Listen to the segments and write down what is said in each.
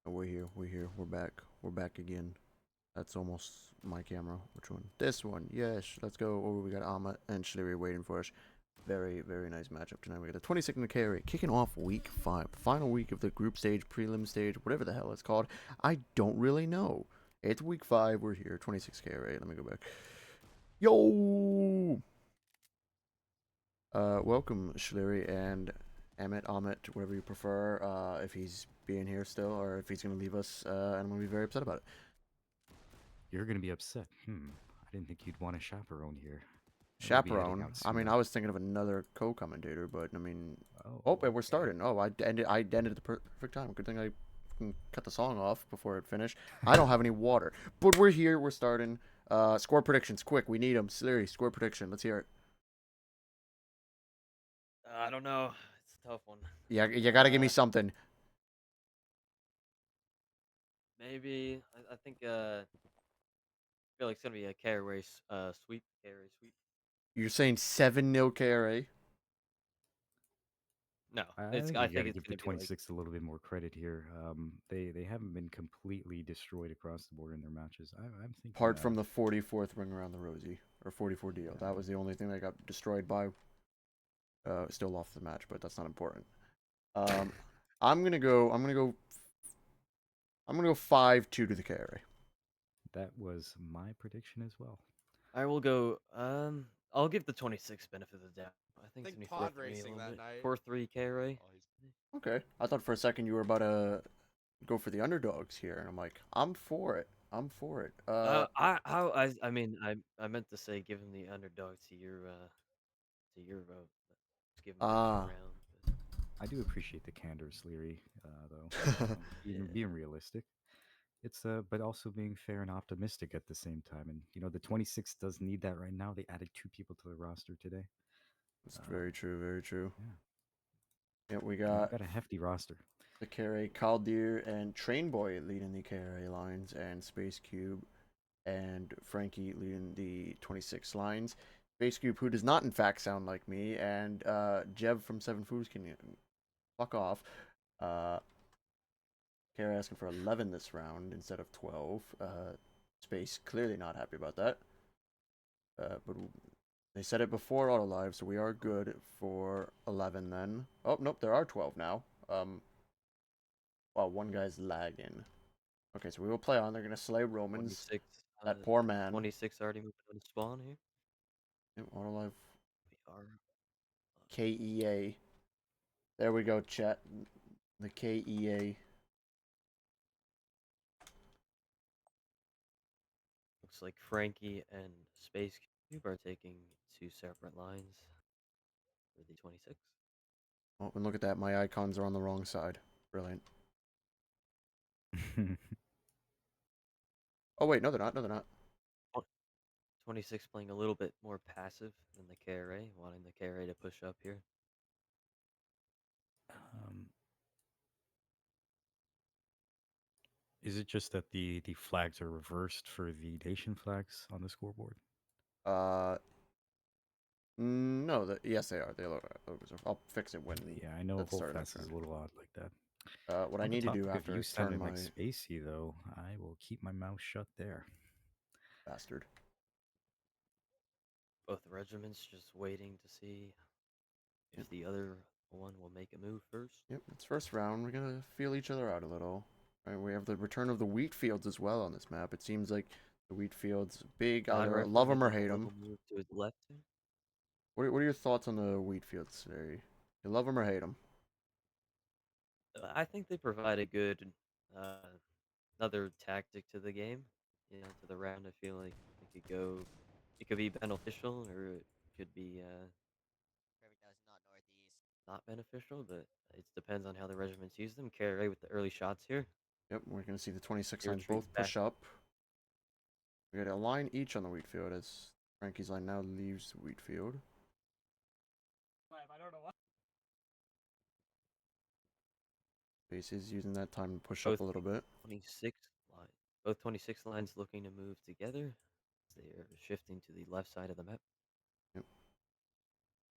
Oh, we're here. We're here. We're back. We're back again. That's almost my camera. Which one? This one. Yes. Let's go. Oh, we got Amma and Schlery waiting for us. Very, very nice matchup tonight. We got a 22nd KRA kicking off week 5. Final week of the group stage, prelim stage, whatever the hell it's called. I don't really know. It's week 5. We're here. 26 KRA. Let me go back. Yo! Welcome, Schlery and Amit, whatever you prefer, if he's being here still, or if he's going to leave us, and I'm going to be very upset about it. You're gonna be upset. I didn't think you'd want a chaperone here. I will be heading Chaperone. out I mean, soon. I was thinking of another co-commentator, but I mean, Oh, oh, and we're okay. starting. Oh, I ended at the perfect time. Good thing I can cut the song off before it finished. I don't have any water, but we're here. We're starting. Score predictions, quick. We need them. Siri, score prediction. Let's hear it. I don't know. It's a tough one. Yeah, you got to give me Uh, something. maybe I think I feel like it's gonna be a KRA sweep. KRA sweep. You're saying 7-0 KRA? No, I it's. think I you got think to it's give the gonna be like 26 a little bit more credit here. They haven't been completely destroyed across the board in their matches. I'm thinking, Apart from the 44th ring around the rosy, or 44 deal. That was the only thing that got destroyed by. Still lost the match, but that's not important. Um, I'm gonna go. I'm gonna go. I'm gonna go 5-2 to the KRA. that was my prediction as well. I will go. I'll give the 26 benefit of the doubt. I I think it's think gonna be pod 4-3 a racing little that bit. night. 4-3 KRA. Oh, he's Okay. I thought for a second you were about to go for the underdogs here, and I'm like, I'm for it. I'm for it. I mean, I meant to say give him the underdog to your vote. Just give him the extra Ah. round. I do appreciate the candor, Sleary, though. Being Yeah. being realistic. It's but also being fair and optimistic at the same time. And the 26 does need that right now. They added 2 people to the roster today. That's Um, very true. Very true. yeah, Yeah, we they've got got a hefty roster. the KRA Caldeer and Train Boy leading the KRA lines, and Space Cube and Frankie leading the 26 lines. Space Cube, who does not in fact sound like me, and Jev from Seven Foods can fuck off. Uh, Kara asking for 11 this round instead of 12. Space clearly not happy about that. But they said it before Auto Live, so we are good for 11 then. Oh, nope, there are 12 now. Well, one guy's lagging. Okay, so we will play on. They're going to slay Romans. 26. That poor man. 26 already moving on to spawn here. Yep, Auto Live We are. KEA. There we go, chat. The KEA. Looks like Frankie and Space Cube are taking 2 separate lines for the 26. Oh, and look at that. My icons are on the wrong side. Brilliant. Oh, wait. No, they're not. No, they're not. 26 playing a little bit more passive than the KRA, wanting the KRA to push up here. um, is it just that the flags are reversed for the nation flags on the scoreboard? Uh, no, yes, they are. They look. I'll fix it when Yeah, I know at the start of next Volfast is round. a little odd like that. What I On the need to do topic of after you I turn sounding like my Spacey, though, I will keep my mouth shut there. bastard. Both regiments just waiting to see Yep, if the other one will make a move first. yep. It's first round. We're gonna feel each other out a little. Right, we have the return of the wheat fields as well on this map. It seems like the wheat fields big. God Either Rifler love them or making a hate them. little move to his left here. What are your thoughts on the wheat fields, Larry? You love them or hate them? I think they provide a good uh, another tactic to the game. To the round. I feel like it could be beneficial or it could be not beneficial, but it depends on how the regiments use them. KRA with the early shots here. Yep, we're gonna see the 26 Your lines retreat both back. push up. We got a line each on the wheat field as Frankie's line now leaves the wheat field. Base is using that time to push up Both a little bit. 26 line, both 26 lines looking to move together. They are shifting to the left side of the map. Yep.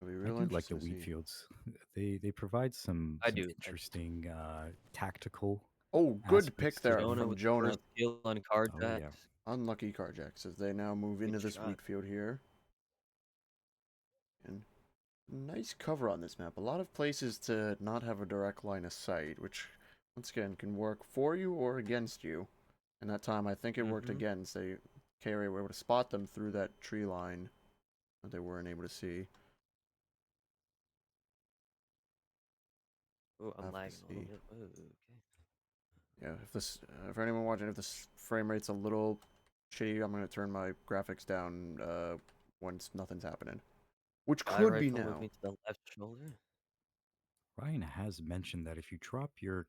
It'll be I real do like the interesting to wheat see. fields. They provide some I do. interesting tactical Oh, good pick aspects to there it. Jonah from with the Jonah. ground skill on Oh yeah. carjacks. Unlucky carjacks as they now move Good into this shot. wheat field here. And nice cover on this map. A lot of places to not have a direct line of sight, which once again can work for you or against you. And that time I think it worked Mm-hmm. against. KRA were able to spot them through that tree line that they weren't able to see. Oh, I'm Have to lagging a little see. bit. Oh, okay. Yeah, if this, for anyone watching, if this frame rate's a little shitty, I'm gonna turn my graphics down once nothing's happening, which Guy could be rifle now. moving to the left shoulder. Ryan has mentioned that if you drop your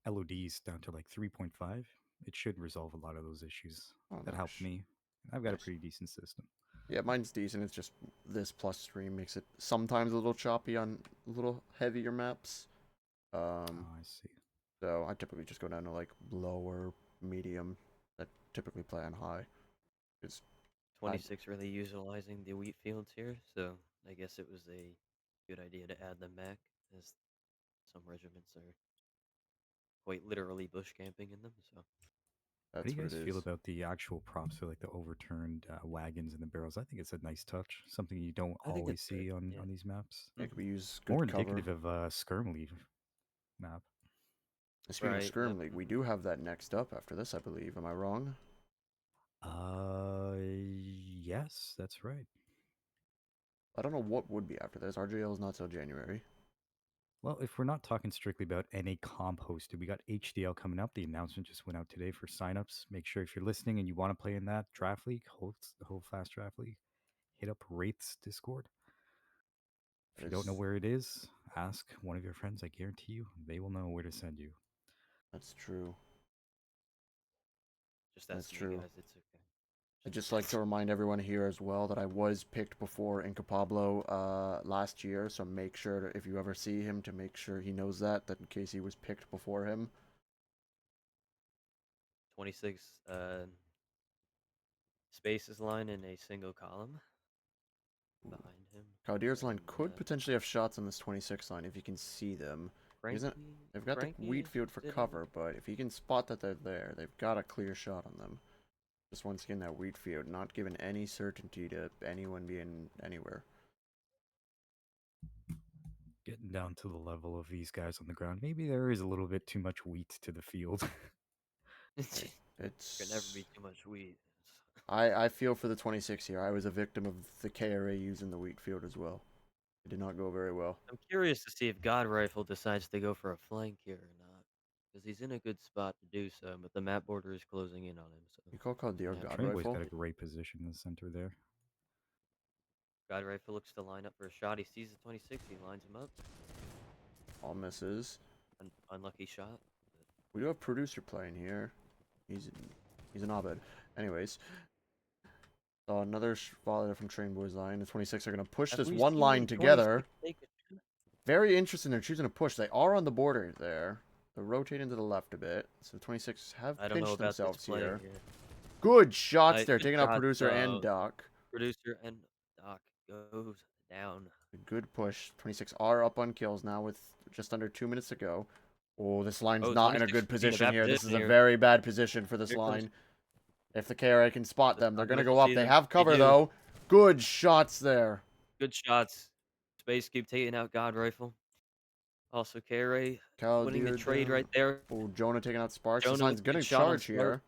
LODs down to like 3.5, it should resolve a lot of those issues. Oh, That helped nice, me. I've got a nice. pretty decent system. Yeah, mine's decent. It's just this plus stream makes it sometimes a little choppy on a little heavier maps. Oh, I see. So I typically just go down to like lower, medium, that typically play on high. It's I 26 really utilizing the wheat fields here, so I guess it was a good idea to add them back, as some regiments are quite literally bush camping in them. So How do that's you what it guys feel is. about the actual props, so like the overturned wagons and the barrels? I think it's a nice touch, something you don't I think always it's good. see on Yeah. these maps. It could Hmm. be used More good cover. indicative of Skirm League map. Speaking of Right. Yep. Skirm League, we do have that next up after this, I believe. Am I wrong? Yes, that's right. I don't know what would be after this. RJL is not till January. Well, if we're not talking strictly about NA comp hosted, we got HDL coming up. The announcement just went out today for signups. Make sure if you're listening and you want to play in that draft league, the whole fast draft league, hit up Wraith's Discord. If That you don't know is, where it is, ask one of your friends. I guarantee you, they will know where to send you. that's true. Just That's ask me, true. guys. It's okay. I'd just like to remind everyone here as well that I was picked before Inca Pablo last year, so make sure to, if you ever see him, to make sure he knows that in case he was picked before him. 26 spaces line in a single column behind him, Caldier's line and could potentially have shots on this 26 line if you can see them. He isn't, they've got the wheat Frankie field for sitting. cover, but if he can spot that they're there, they've got a clear shot on them. Just once again, that wheat field, not giving any certainty to anyone being anywhere. Getting down to the level of these guys on the ground, maybe there is a little bit too much wheat to the field. Could never be It's too much wheat. I feel for the 26 here. I was a victim of the KRA using the wheat field as well. It did not go very well. I'm curious to see if God Rifle decides to go for a flank here or not, because he's in a good spot to do so, but the map border is closing in on him. So You call Caldier gonna have God to Trainboy's Rifle? got a great position in the center there. God Rifle looks to line up for a shot. He sees the 26. He lines him up. All misses. Unlucky shot. We do have producer playing here. He's an Abed. Anyways, so another volley from Train Boys line. The 26 are going to push Have this we one seen line the together. 26 take a shot? Very interesting. They're choosing to push. They are on the border there. They're rotating to the left a bit. So the 26 have I don't know pinched about this themselves play here. here. Good shots there, Good taking out shots, producer and though. Doc. Producer and Doc goes down. A good push. 26 are up on kills now with just under 2 minutes to go. Oh, this line's Oh, not in a 26 good is in a position bad here. This position is a here. very bad position for this Here comes line. If the KRA can spot the them, they're God going to Rifle go up. see They them. have They cover, do. though. Good shots there. Good shots. Space Cube taking out God Rifle. Also, KRA winning the Caldeer trade down. right there. Oh, Jonah taking out Sparks. This Jonah with line's a going good to shot on charge Spark. here.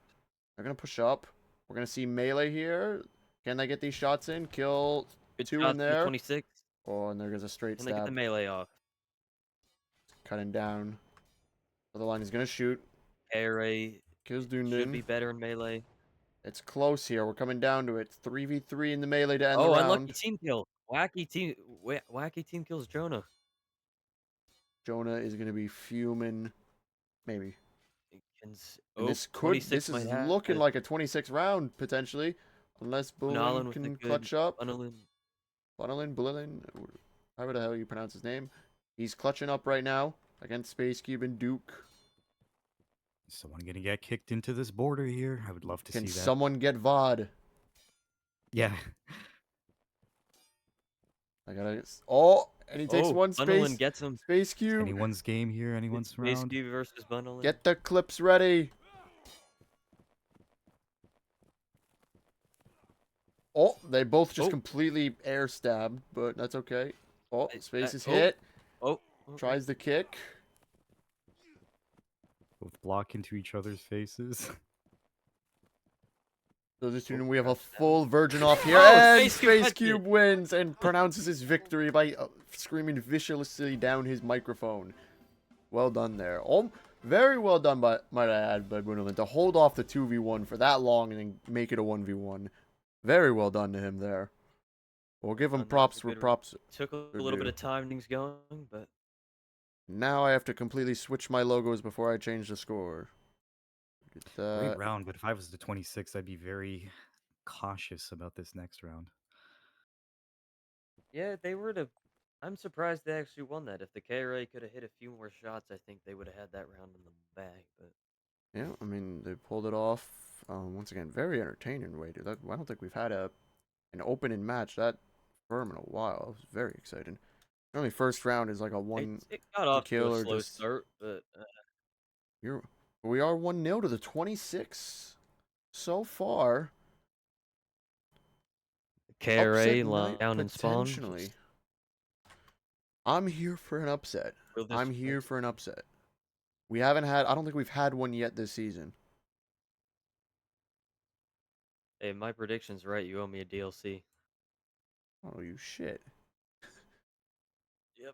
They're going to push up. We're going to see melee here. Can they get these shots in? Kill Good 2 in shots from the there. 26. Oh, and there goes a straight And they get the stab. melee off. Cutting down. Other line is going to shoot. KRA Kills should be Dundin. better in melee. It's close here. We're coming down to it. 3v3 in the melee to end the Oh, unlucky round. team kill. Wacky team kills Jonah. Jonah is going to be fuming. Maybe. And Oh, this 26 might is have looking it. like a 26 round, potentially. Unless Bullin Nolan with a can good clutch up. funneling. Bullin, however the hell you pronounce his name. He's clutching up right now against Space Cube and Duke. Someone gonna get kicked into this border here. I would love to Can see that. someone get VOD? Yeah. I gotta. Oh, And he takes Oh, one Bundlin space. gets him. Space It's cube. anyone's game here, It's anyone's Space round. Cube versus Bundlin. Get the clips ready. Oh, they both just Oh, completely air stabbed, but that's okay. Oh, space is oh, hit. oh, okay. Tries the kick. Both block into each other's faces. So this Oh, student, we have a crouch down. full virgin off here, Oh, and Space Cube Space gets it. Cube wins and pronounces his victory by screaming viciously down his microphone. Well done there. Oh, very well done, by might I add, by Bruno to hold off the 2v1 for that long and then make it a 1v1. Very well done to him there. We'll give him That was props a for good round. props Took a are little bit due. of time things going, but Now I have to completely switch my logos before I change the score. Get Great that. round, but if I was the 26, I'd be very cautious about this next round. yeah, they were to. I'm surprised they actually won that. If the KRA could have hit a few more shots, I think they would have had that round in the bag. But Yeah, I mean, they pulled it off. Once again, very entertaining way, dude. I don't think we've had an opening match that firm in a while. It was very exciting. Normally, first round is like a one it got off to a kill or slow just start. But you're. We are 1-0 to the 26 so far. KRA Upset lying night down in spawn. potentially. I'm here for an upset. Will this I'm here right? for an upset. We haven't had. I don't think we've had one yet this season. Hey, my prediction's right. You owe me a DLC. Oh, you shit. Yep.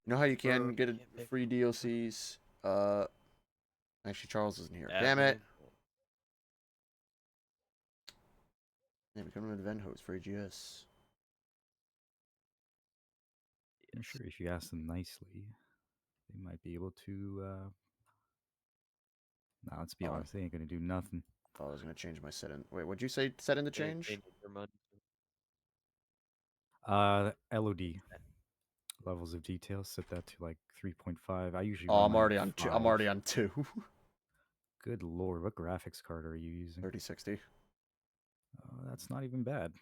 You know how you Bro, can you get a can't pay free for it. DLCs? Actually, Charles isn't here. Add Damn it. me. Yeah, become an event host for AGS. I'm Yes. sure if you ask them nicely, they might be able to. Nah, let's be Oh, honest, they ain't gonna do nothing. I was gonna change my setting. Wait, what'd you say? Setting to They change? need their money. LOD levels of detail, set that to like 3.5. I usually Oh, run I'm mine already at on two. I'm 5. already on 2. Good lord, what graphics card are you using? 3060. That's not even bad.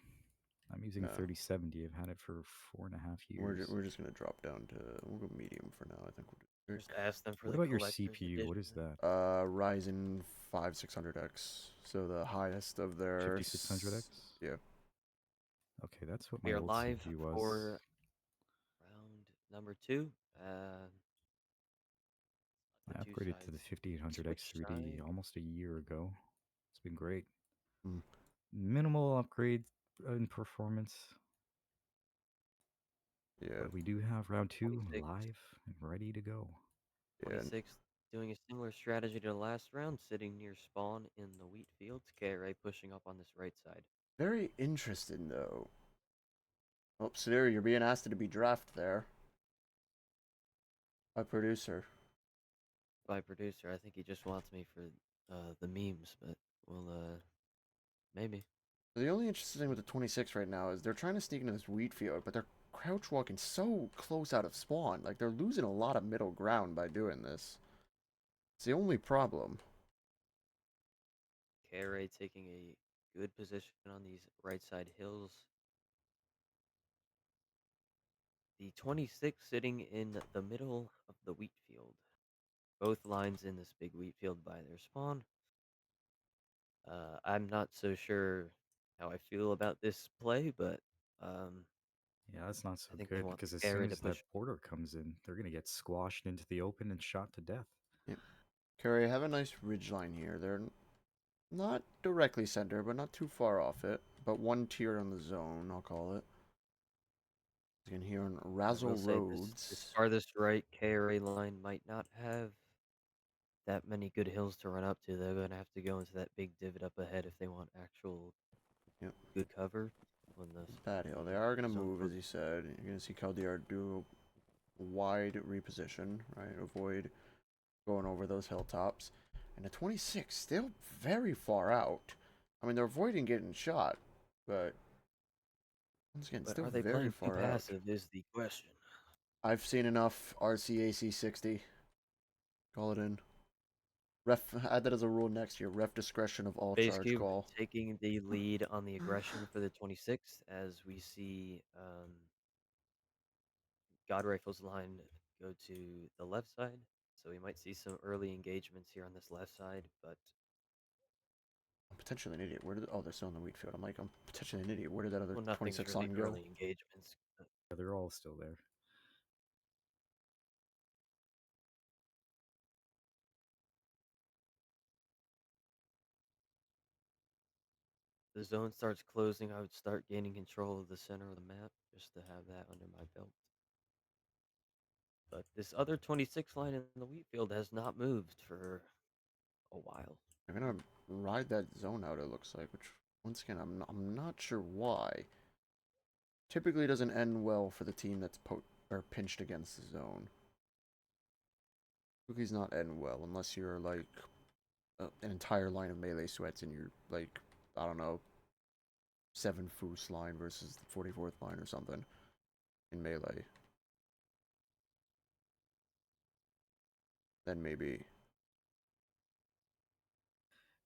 I'm using No, 3070. I've had it for 4.5 years. we're just gonna drop down to. We'll go medium for now. I think we'll do Just ask them for What the about your collector's CPU? What edition. is that? Ryzen 5 600X. So the highest of their. 5600X? Yeah. Okay, that's what We my are old live CPU was. for round number 2. The I two upgraded to the sides 5800X switch 3D side. almost a year ago. It's been great. Mm, Minimal upgrade in performance, yeah. but we do have round 2 26. live and ready to go. Yeah. 26 doing a similar strategy to the last round, sitting near spawn in the wheat fields. KRA pushing up on this right side. Very interesting though. Oh, Sudiri, you're being asked to be draft there. By producer. By producer, I think he just wants me for the memes, but we'll maybe. The only interesting thing with the 26 right now is they're trying to sneak into this wheat field, but they're crouch walking so close out of spawn. Like, they're losing a lot of middle ground by doing this. It's the only problem. KRA taking a good position on these right side hills. The 26 sitting in the middle of the wheat field. Both lines in this big wheat field by their spawn. I'm not so sure how I feel about this play, but Yeah, that's not so I think they good want because as soon KRA to as that push. border comes in, they're going to get squashed into the open and shot to death. Yep. Curry, have a nice ridge line here. They're not directly center, but not too far off it. But one tier on the zone, I'll call it. You can hear on I will Razzle say this Roads. farthest right KRA line might not have that many good hills to run up to. They're gonna have to go into that big divot up ahead if they want actual Yep. good cover when the Bad hill. They are going to zone move, as closes. he said. You're going to see Caldear do a wide reposition, right? Avoid going over those hilltops. And the 26 still very far out. I mean, they're avoiding getting shot, but once again, But still are they very playing too far out. passive is the question. I've seen enough RCAC 60. Call it in. Ref, add that as a rule next year. Ref discretion of all Base charge Cube call. taking the lead on the aggression for the 26 as we see God Rifle's line go to the left side, so we might see some early engagements here on this left side, but I'm potentially an idiot. Where did? Oh, they're still in the wheat field. I'm potentially an idiot. Where did that other well, nothing's 26 really line go? early engagements. Yeah, they're all still there. The zone starts closing, I would start gaining control of the center of the map just to have that under my belt. But this other 26 line in the wheat field has not moved for a while. They're gonna ride that zone out. It looks like, which once again, I'm not sure why. Typically, doesn't end well for the team that's or pinched against the zone. Typically, not end well unless you're like an entire line of melee sweats and you're like, I don't know, 7 Foos line versus the 44th line or something in melee. Then maybe.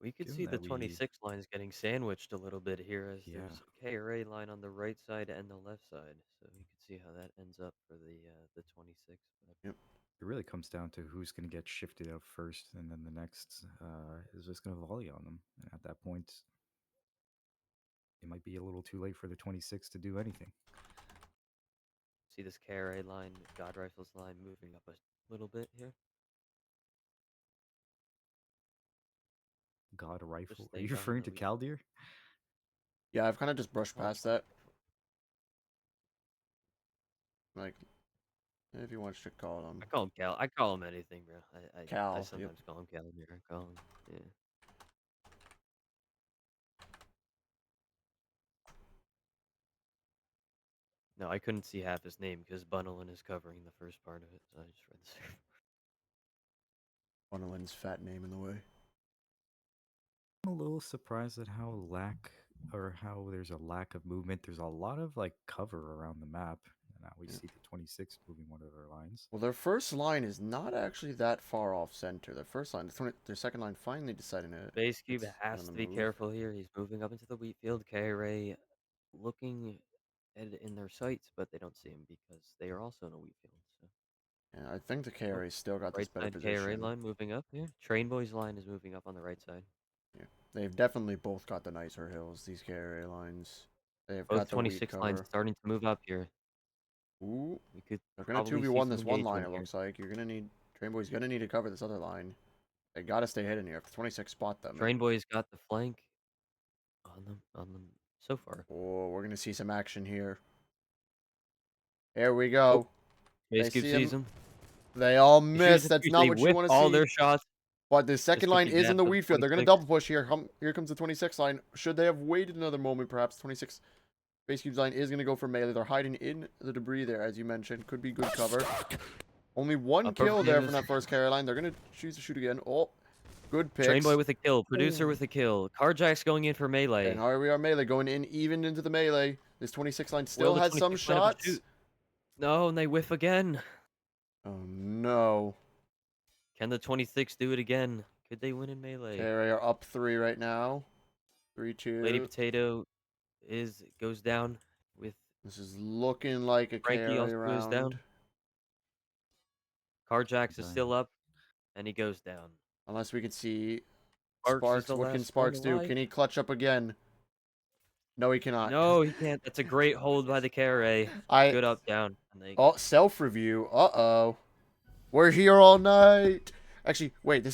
We could Given see the that we, 26 lines getting sandwiched a little bit here as yeah, there's a KRA line on the right side and the left side. So we could see how that ends up for the 26. But Yep. it really comes down to who's going to get shifted out first, and then the next is just going to volley on them. And at that point, it might be a little too late for the 26 to do anything. see this KRA line, God Rifle's line moving up a little bit here. God Just Rifle. Are you staying down in referring the to wheat. Caldeer? Yeah, I've kind of just brushed Well, past that. Like, if you want to call them I call him Cal. I call him anything, bro. I Cal. Yep. sometimes call him Calamir. I call him, yeah. No, I couldn't see half his name because Bunnelin is covering the first part of it, so I just read the server. Bunnelin's fat name in the way. I'm a little surprised at how there's a lack of movement. There's a lot of like cover around the map. And now we Yeah. see the 26 moving one of their lines. Well, their first line is not actually that far off center. Their first line, their second line finally deciding to. Base Cube It's has on the to be move. careful here. He's moving up into the wheat field. KRA looking in their sights, but they don't see him because they are also in a wheat field. So, Yeah, I think the oh, KRA still got this right better side KRA position. line moving up here. Train Boy's line is moving up on the right side. Yeah, they've definitely both got the nicer hills. These KRA lines. They've Both got the wheat 26 lines cover. starting to move up here. Ooh, We could they're gonna probably see 2v1 some this one line. engagement It here. looks like you're gonna need Trainboy's gonna need to cover this other line. They gotta stay hidden here. If the 26 spot them. Train Boy's got the flank on them so far. Oh, we're gonna see some action here. Here we Oh, go. Base They Cube see sees him. him. They all They shoot miss. the That's fuse. not They what you whiff want to all see. their shots. But the This second could line be is in bad the for the wheat field. They're going to 26. double push here. Here comes the 26 line. Should they have waited another moment, perhaps 26 Base Cube's line is going to go for melee. They're hiding in the debris there, as you mentioned. Could be good cover. Only one Up over kill the there from MS. that first carry line. They're going to choose to shoot again. Oh, good Train Boy picks. with a kill. Producer Ooh. with a kill. Carjack's going in for melee. And here we are melee going in even into the melee. This 26 line Will still the has some 26 line have a shots. shoot? No, and they whiff again. Oh no. Can the 26 do it again? Could they win in melee? KRA are up 3 right now. 3 Lady 2. Potato goes down with This is looking like a Frankie KRA also goes round. down. Carjacks is Dying. still up, and he goes down. Unless we can see Sparks is Sparks. the What can last one Sparks do? alive. Can he clutch up again? No, he cannot. No, he can't. That's a great hold by the KRA. I Good up down, and they oh self review. Uh-oh. We're here all night. Actually, wait,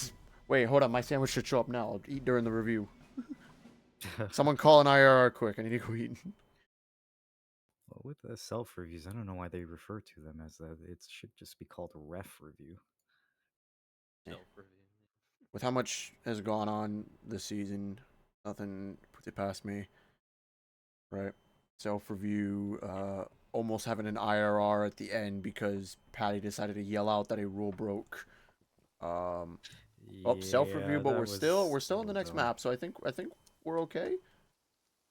hold on. My sandwich should show up now. I'll eat during the review. Someone call an IRR quick. I need to go eat. Well, with the self reviews, I don't know why they refer to them as that. It should just be called a ref review. Yeah. self-review. With how much has gone on this season, nothing puts it past me. Right. Self review. Almost having an IRR at the end because Patty decided to yell out that a rule broke. Self review, but we're still in the next map, so I think we're okay.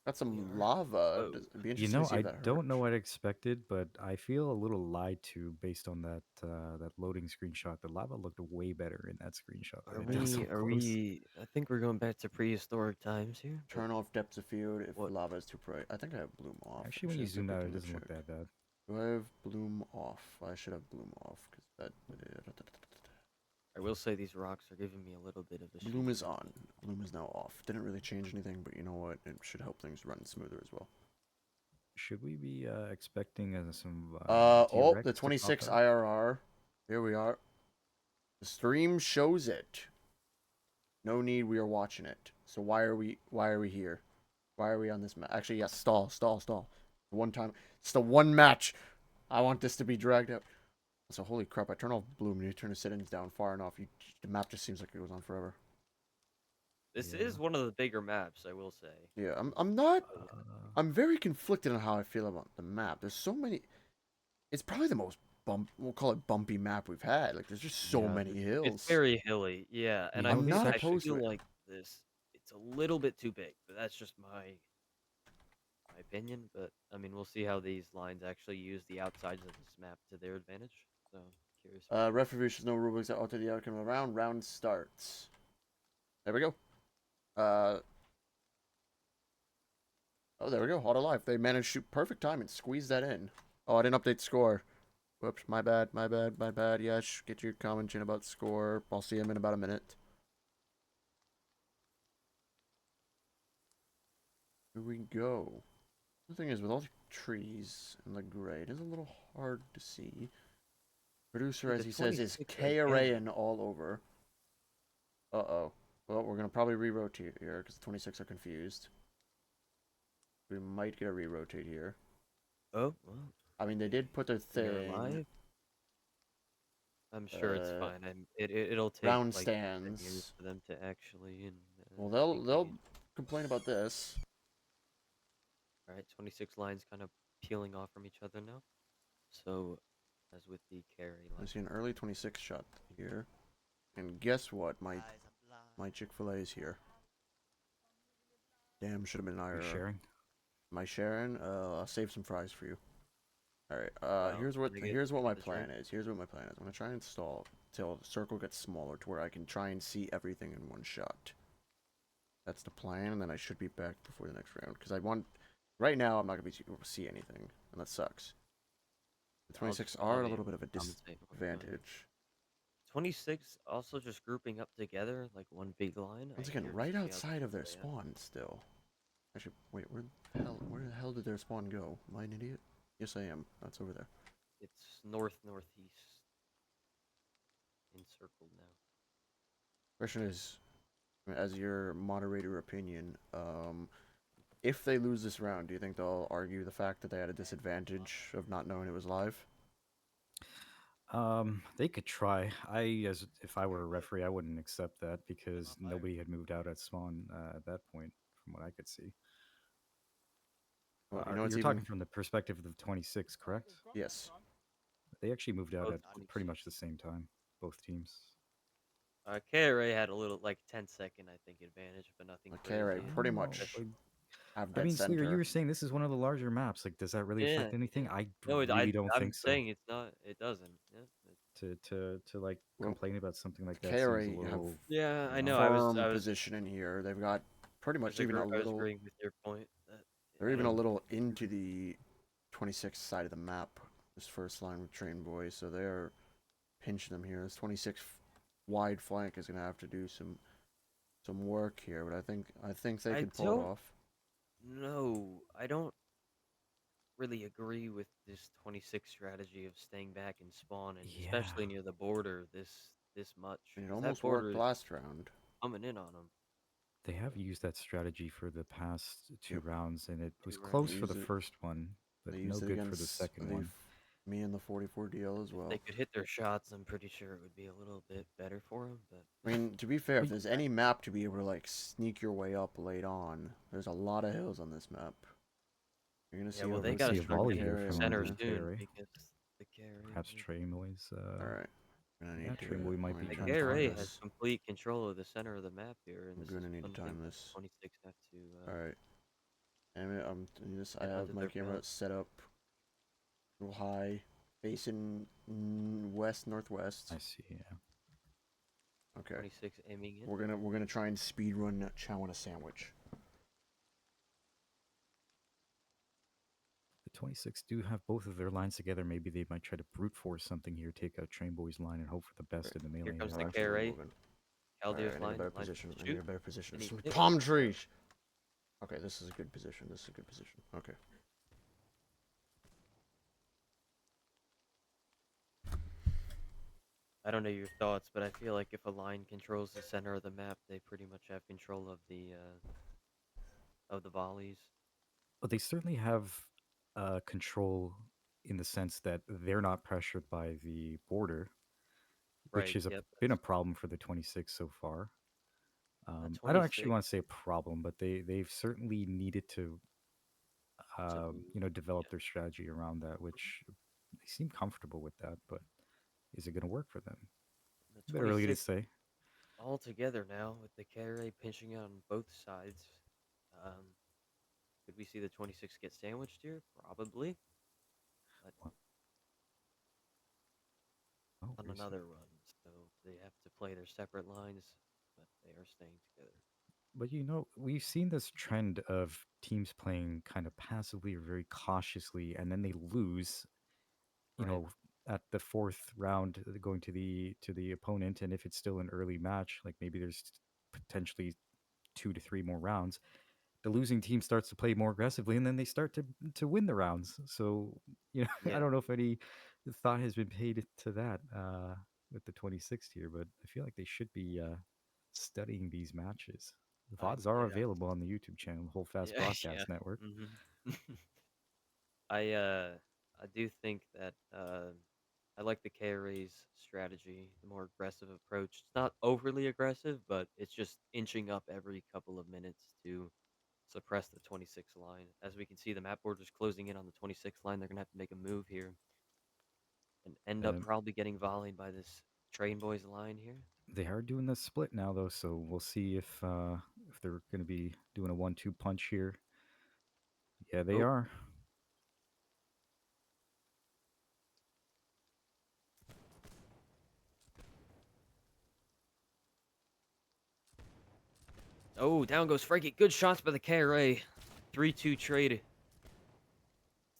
Got We some are. lava. Oh, It'd be You interesting know, to see I if that hurt. don't know what I expected, but I feel a little lied to based on that that loading screenshot. The lava looked way better in that screenshot are than it does we? up Are close. we? I think we're going back to prehistoric times here. But Turn off depth of field if what? lava is too bright. I think I have blue off. Actually, when you Just a zoom quick out, it image doesn't look check. that bad. Do I have Bloom off? I should have Bloom off because that. I will say these rocks are giving me a little bit of a Bloom is shifty. on. Bloom is now off. Didn't really change anything, but you know what? It should help things run smoother as well. Should we be expecting some Oh, the T-Rex to pop 26 out? IRR. Here we are. The stream shows it. No need, we are watching it. So why are we here? Why are we on this match? Actually, yes, stall. One time. It's the one match. I want this to be dragged out. So holy crap, I turn off Bloom and you turn the settings down far enough. The map just seems like it goes on forever. This Yeah. is one of the bigger maps, I will say. Yeah, I'm not Uh, I'm very conflicted on how I feel about the map. There's so many. It's probably the most we'll call it bumpy map we've had. Like there's just so yeah. many It's hills. very hilly, yeah, and The I I'm feel not I section. opposed to feel it. like this it's a little bit too big, but that's just my opinion. But I mean, we'll see how these lines actually use the outsides of this map to their advantage. So curious about that. Referee shows no rubrics that alter the outcome of the round. Round starts. There we go. Uh, oh, there we go. Auto live. They managed to shoot perfect time and squeeze that in. Oh, I didn't update score. Whoops, my bad. Yes, get your comment in about score. I'll see him in about a minute. Here we go. The thing is, with all the trees and the gray, it is a little hard to see. Producer, See, as the he says, is 26 KRA again. and all over. Uh-oh. Well, we're going to probably re-rotate here because the 26 are confused. We might get a re-rotate here. Oh, well, I mean, they did put their we are thing. live. I'm sure it's Uh, fine. It'll take round like 10 years stands. for them to actually Well, sync they'll these. complain about this. All right, 26 lines kind of peeling off from each other now. So, as with the carry I line. see an early 26 shot here. And guess what? My Chick-fil-A is here. Damn, should have been Are we IRR. sharing? Am I sharing? I'll save some fries for you. All right. Wow, Here's what can I get here's what my the drink? plan is. Here's what my plan is. I'm gonna try and install till the circle gets smaller to where I can try and see everything in one shot. That's the plan, and then I should be back before the next round because I want. Right now, I'm not gonna be able to see anything, and that sucks. The 26 are I'll at a be little able bit of a to commentate on it, but disadvantage. 26 also just grouping up together like one big line. Once I again, curious right to see how they outside of their play out. spawn still. Actually, wait, where the hell did their spawn go? Am I an idiot? Yes, I am. That's over there. It's northeast encircled now. Question is, as your moderator opinion, if they lose this round, do you think they'll argue the fact that they had a disadvantage of not knowing it was live? They could try. As if I were a referee, I wouldn't accept that because nobody had moved out at spawn at that point, from what I could see. Well, you know, it's You're talking even from the perspective of the 26, correct? yes. They actually moved out Both at pretty 26. much the same time, both teams. KRA had a little like 10-second I think advantage, but nothing The KRA crazy. I pretty don't know. much have I dead mean, Sleer, you center. were saying this is one of the larger maps. Like, does that really Yeah, affect anything? yeah. I No, really don't I'm think so. saying it's not. It doesn't. Yeah. To like Well, complain about something like that seems a KRA have little, Yeah, you I know. know. firm position in here. They've got pretty much even a I was little. agreeing with your point that They're I even a don't. little into the 26 side of the map. This first line with Train Boy, so they're pinching them here. This 26 wide flank is gonna have to do some work here, but I think they I could pull it don't off. know. I don't really agree with this 26 strategy of staying back and spawn, and Yeah, especially near the border this much, And it because that almost border worked is last round. coming in on them. they have used that strategy for the past two Yep, rounds, and it was Two close they for rounds. the used it. first one, but They no used it good for the against second one. me in the 44 DL as If they well. could hit their shots, I'm pretty sure it would be a little bit better for them. But I mean, to be fair, if Well, there's any map to be able to like sneak your way up late on, there's a lot of hills on this map. You're gonna yeah, see well, a they I got to see a rotation from start the volley getting here to KRA the line from center there. soon KRA. because the KRA. Perhaps Trainboys. Alright. Gonna Yeah, need to Trainboy might be I'm The gonna trying to time KRA target has him. this. complete control of the center of the map here, and I'm this is gonna need to one thing time that this. 26 have to Alright. And I get have under my their camera belt. set up a little high, facing west northwest. I see. Yeah, Okay. 26 aiming in. We're gonna try and speed run chowing a sandwich. the 26 do have both of their lines together. Maybe they might try to brute force something here, take out Train Boy's line, and hope for the Right. best in the Here melee comes We're the advantage. actually KRA. moving. Alright, Kaldier's I need a better line position. to I need shoot, a better position. and he Some hits. palm trees! Okay, this is a good position. This is a good position. Okay. I don't know your thoughts, but I feel like if a line controls the center of the map, they pretty much have control of the volleys. But they certainly have control in the sense that they're not pressured by the border, which Right. has Yep. been a That's problem for the 26 so far. that I don't actually 26 want to say a problem, but they've certainly needed to to move. develop Yeah. their strategy around that, which they seem comfortable with that. But is it going to work for them? The A bit early to 26 say. all together now with the KRA pinching out on both sides. Um, could we see the 26 get sandwiched here? Probably, but Oh, on another run. So they have to play their separate lines, but they are staying together. but we've seen this trend of teams playing kind of passively or very cautiously, and then they lose. You Right. know, at the fourth round, going to the opponent, and if it's still an early match, like maybe there's potentially 2 to 3 more rounds, the losing team starts to play more aggressively, and then they start to win the rounds. So I Yeah. don't know if any thought has been paid to that with the 26th here, but I feel like they should be studying these matches. The I VODs are yeah available on the YouTube channel, Whole Fast yeah yeah. Broadcast Network. I I do think that I like the KRA's strategy, the more aggressive approach. It's not overly aggressive, but it's just inching up every couple of minutes to suppress the 26 line. As we can see, the map border's closing in on the 26 line. They're gonna have to make a move here and end up Um, probably getting volleyed by this Train Boys line here. they are doing the split now, though, so we'll see if they're going to be doing a 1-2 punch here. Yeah, they Oh, are. oh, down goes Frankie. Good shots by the KRA. 3-2 trade.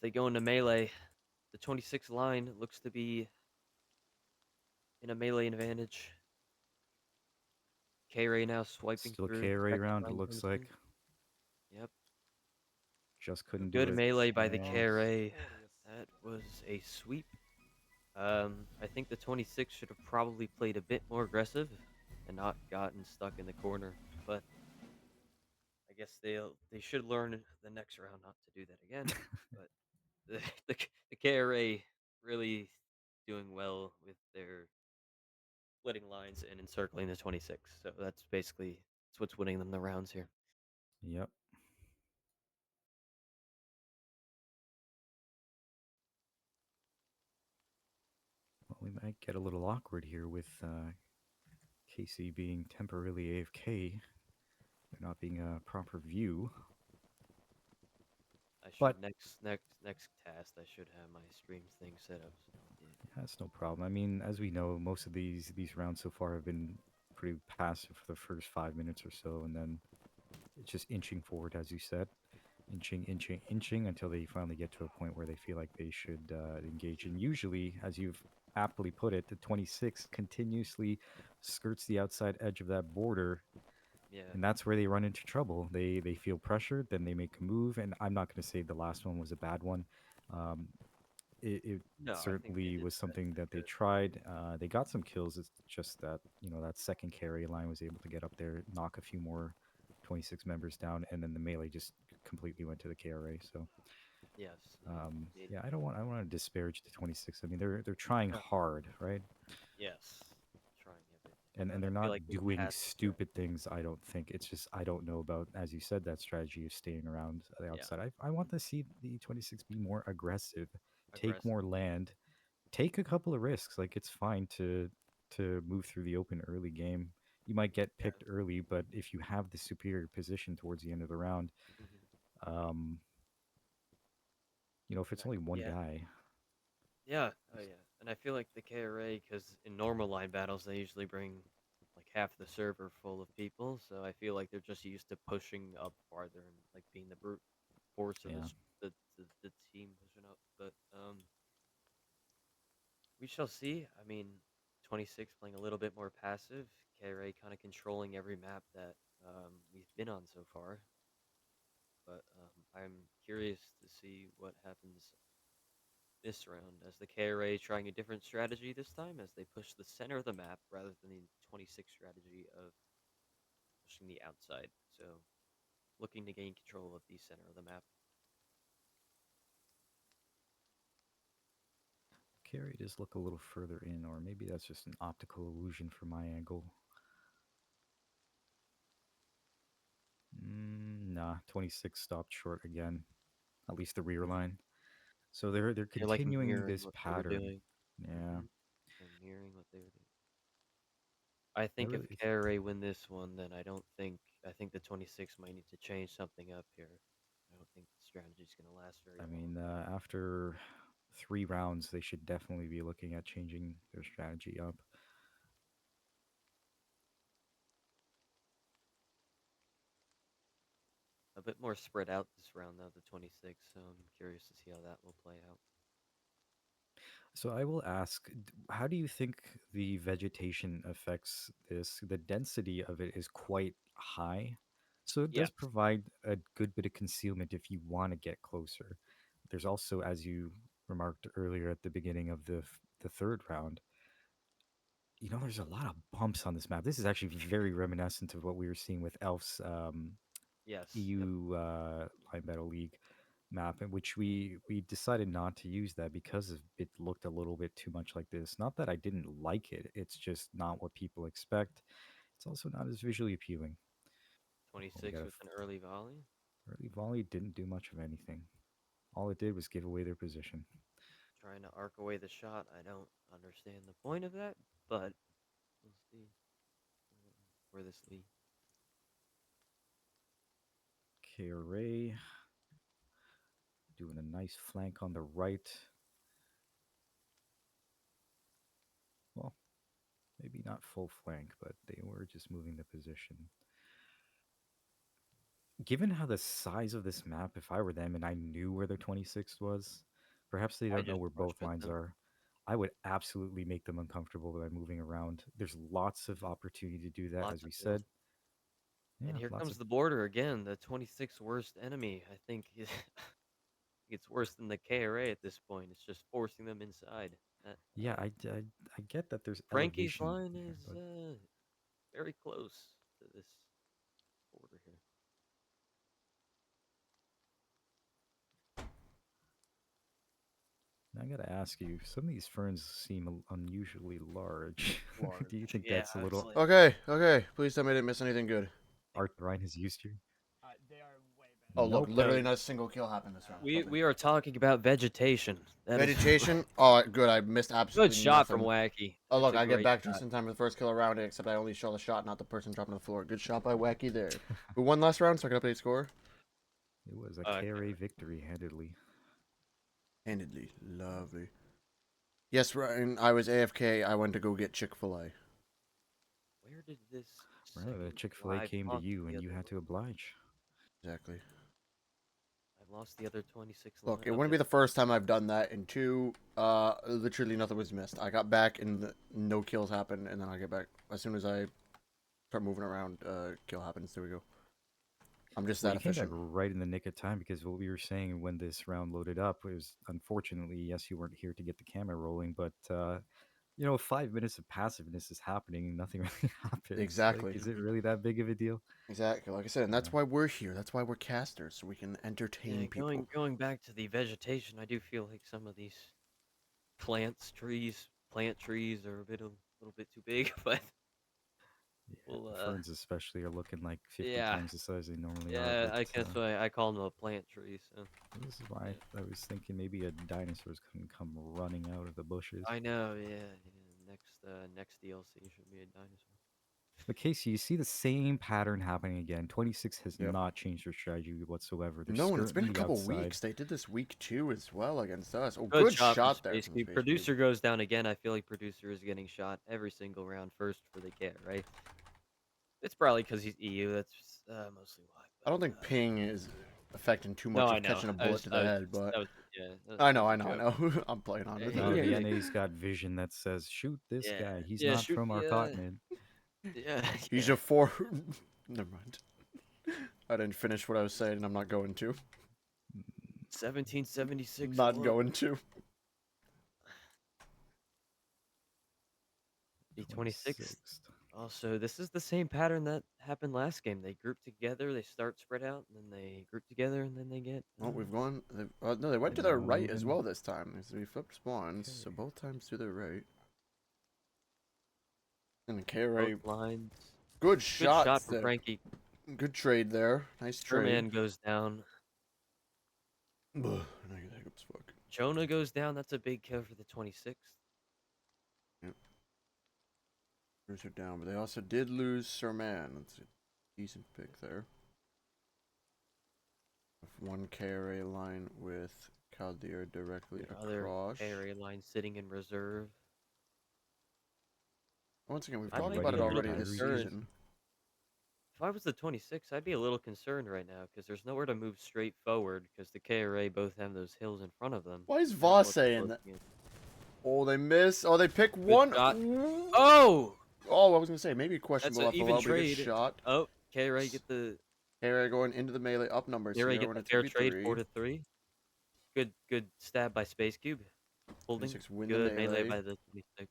They go into melee. The 26 line looks to be in a melee advantage. KRA now swiping Still through. KRA Second round, it line looks comes like. in. Yep. Just couldn't do Good it. melee by the And KRA. That was a sweep. I think the 26 should have probably played a bit more aggressive and not gotten stuck in the corner. But I guess they should learn the next round not to do that again. But the KRA really doing well with their splitting lines and encircling the 26. So that's what's winning them the rounds here. yep. Well, we might get a little awkward here with Casey being temporarily AFK. There not being a proper view. I But should next task. I should have my stream thing set up. So I did. that's no problem. I mean, as we know, most of these rounds so far have been pretty passive for the first 5 minutes or so, and then it's just inching forward, as you said, inching until they finally get to a point where they feel like they should engage. And usually, as you've aptly put it, the 26 continuously skirts the outside edge of that border, Yeah. and that's where they run into trouble. They feel pressured, then they make a move, and I'm not going to say the last one was a bad one. Um, it No, I think they certainly did was the best something they that they could. tried. They got some kills. It's just that that second carry line was able to get up there, knock a few more 26 members down, and then the melee just completely went to the KRA. So Yes. Yeah. Indeed. yeah, I don't want to disparage the 26. I mean, they're trying No. hard, right? Yes. Trying everything, And but they're I feel not like in doing past. Yeah. stupid things. I don't think it's just I don't know about, as you said, that strategy of staying around the Yeah. outside. I want to see the 26 be more aggressive, take Aggressive. more land, take a couple of risks. Like it's fine to move through the open early game. You might get Yeah. picked early, but if you have the superior position towards the end of the round, Hmm. um, if it's only one Yeah. guy, Yeah. Oh yeah. And I feel like the KRA, because in normal line battles they usually bring like half the server full of people, so I feel like they're just used to pushing up farther and like being the brute. force of Yeah. the team pushing up. But we shall see. I mean, 26 playing a little bit more passive. KRA kind of controlling every map that we've been on so far. But I'm curious to see what happens this round as the KRA trying a different strategy this time as they push the center of the map rather than the 26 strategy of pushing the outside. So looking to gain control of the center of the map. Carry does look a little further in, or maybe that's just an optical illusion from my angle. Nah, 26 stopped short again. At least the rear line. So they're They're like continuing mirroring this what they were pattern. doing. Yeah, hmm They're mirroring what they were doing. I I think if really. KRA win this one, then I think the 26 might need to change something up here. I don't think the strategy's going to last very I long. mean, after 3 rounds, they should definitely be looking at changing their strategy up. A bit more spread out this round, though, the 26, so I'm curious to see how that will play out. So I will ask, how do you think the vegetation affects this? The density of it is quite high. So it does Yes, provide a good bit of concealment if you want to get closer. There's also, as you remarked earlier at the beginning of the third round, there's a lot of bumps on this map. This is actually very reminiscent of what we were seeing with Elf's yes, yep. EU Line Battle League map, in which we decided not to use that because it looked a little bit too much like this. Not that I didn't like it; it's just not what people expect. It's also not as visually appealing. Oh, we got 26 a with an early volley. early volley. Didn't do much of anything. All it did was give away their position. Trying to arc away the shot. I don't understand the point of that, but we'll see where this leads. KRA doing a nice flank on the right. Well, maybe not full flank, but they were just moving the position. Given how the size of this map, if I were them and I knew where their 26 was, perhaps they I don't know just where rush both at lines them. are. I would absolutely make them uncomfortable by moving around. There's lots of opportunity to do that, Lots as of we kills. said. And Yeah, here lots comes of. the border again, the 26th worst enemy. I think it's worse than the KRA at this point. It's just forcing them inside. That, Yeah, I get that there's Frankie's elevation line there, is but very close to this border here. I gotta ask you, some of these ferns seem unusually large. Do you Large. think Yeah, that's a it's little like Okay, okay. Please tell me I didn't miss anything good. Art Ryan has used here? They are way better. Oh, look, Nope. no. literally not a single kill happened this round. We Perfect. we are talking about vegetation. That is Vegetation. Oh, good. I missed good absolutely shot from nothing. Wacky. Oh, That's look, a I get great back shot. just in time for the first kill around it, except I only show the shot, not the person dropping to the floor. Good shot by Wacky there. Who won last round so I can update score? It was a Okay. KRA victory handedly. Handedly. Lovely. Yes, Ryan, I was AFK. I went to go get Chick-fil-A. Where did this Remember, the second Chick-fil-A live came to lost you the and you other had one? to oblige. Exactly. I lost the other 26 Look, line. it wouldn't Okay. be the first time I've done that, and two, literally nothing was missed. I got back and no kills happened, and then I get back. As soon as I start moving around, kill happens. There we go. I'm just Well, that you came back efficient. right in the nick of time because what we were saying when this round loaded up was unfortunately, yes, you weren't here to get the camera rolling, but 5 minutes of passiveness is happening and nothing really happens. Like, Exactly. is it Mhm. really that big of a deal? Exactly. Like I said, and Yeah. that's why we're here. That's why we're casters, so we can Yeah, entertain going people. going back to the vegetation, I do feel like some of these plant trees are a little bit too big, but Yeah, we'll the ferns especially are looking like 50 yeah. times the size they normally are, Yeah, but I guess why I call them a plant tree, so this is why yeah. I was thinking maybe a dinosaur's gonna come running out of the bushes. I know, yeah, yeah. Next DLC should be a dinosaur. But Casey, you see the same pattern happening again. 26 has Yep. not changed their strategy whatsoever. They're No, and it's been skirting a the couple outside. weeks. They did this week 2 as well against us. Oh, Good good shot from shot there Space from Cube. Space Cube. Producer goes down again. I feel like Producer is getting shot every single round first for the cat, right? It's probably because he's EU. That's mostly why. I But don't think ping is. affecting too No, much I of know. catching a bullet to the head, but That was yeah. I That know, was I a know, I joke. know. I'm playing on with No, it. the NA's got vision that says, shoot this Yeah. guy. He's Yeah. not Shoot. from our Yeah. continent. Yeah. He's Yeah. a four. Never mind. I didn't finish what I was saying, and I'm not going to. 1776. Not going to. The 26th. 26th. Also, this is the same pattern that happened last game. They group together, they start spread out, and then they group together, and then they get. Oh, we've gone. No, they went to They're their now right as moving. well this time. So we flipped spawns, so Okay. both times to their right. And the KRA, Both lines. good Good shots shot from there. Frankie. Good trade there. Nice trade. Sherman goes down. Ugh, now I get hiccups, fuck. Jonah goes down. That's a big kill for the 26th. Bruiser down, but they also did lose Sir Man. That's a decent pick there. One KRA line with Kaldir directly Other across. KRA line sitting in reserve. Once again, we've I talked might about be it a little already this concerned. season. If I was the 26, I'd be a little concerned right now because there's nowhere to move straight forward because the KRA both have those hills in front of them. Why is Not Voss much saying that? looking at- Oh, they miss. Oh, they pick one. shot. Ooh. Oh! Oh, I was gonna say maybe That's questionable an off the even low, but he trade. gets shot. Oh, KRA get the KRA going into the melee up numbers KRA here. get When the it's fair trade 2v3. 4-3. Good stab by Space Cube. Holding. 26 win the Good melee melee. by the 26.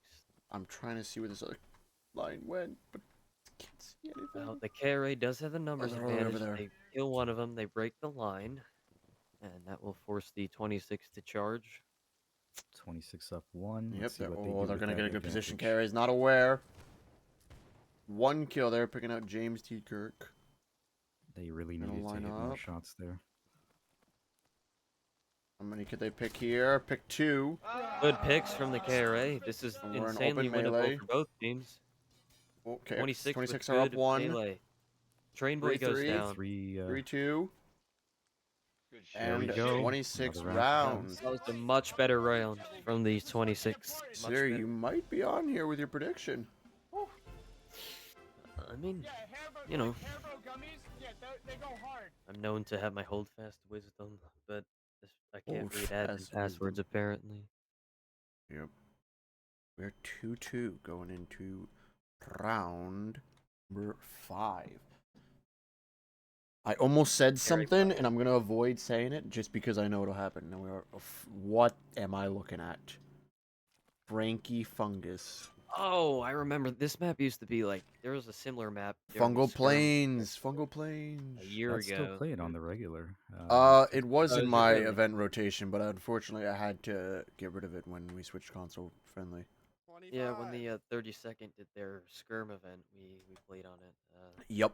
I'm trying to see where this other line went, but can't see anything. Well, the KRA does have the numbers they're all the way over advantage. there. They kill one of them, they break the line, and that will force the 26 to charge. 26 up 1. Yep, Let's see they're, what they oh, do they're with gonna that get a good position. advantage. KRA is not aware. One kill there, picking out James T. Kirk. They really Gonna needed to line hit more up. shots there. How many could they pick here? Pick 2. Good picks from the KRA. This is And we're in insanely open winnable melee. for both teams. Okay, 26 with 26 are up good 1. melee. Train boy goes 3-3. down. 3-2. Good There we And go. 26 Another rounds. That was a much better round from the 26. Much Sir, better. you might be on here with your prediction. I mean, Yeah, Haribo, you know. Haribo gummies, yeah, they go hard. I'm known to have my hold fast wisdom, but I can't read admin Holdfast passwords wisdom. apparently. Yep. We're 2-2 going into round number 5. I almost said something, and I'm going to avoid saying it just because I know it'll happen. Now we are, what am I looking at? Frankie Fungus. Oh, I remember this map used to be like there was a similar map. during the Fungal skirmish Plains. Fungal Plains. a year That's still ago. playing on the regular. It was Oh, in is it my really? event rotation, but unfortunately I had to get rid of it when we switched console friendly. Yeah, when the 32nd did their skirm event, we played on it. Yep.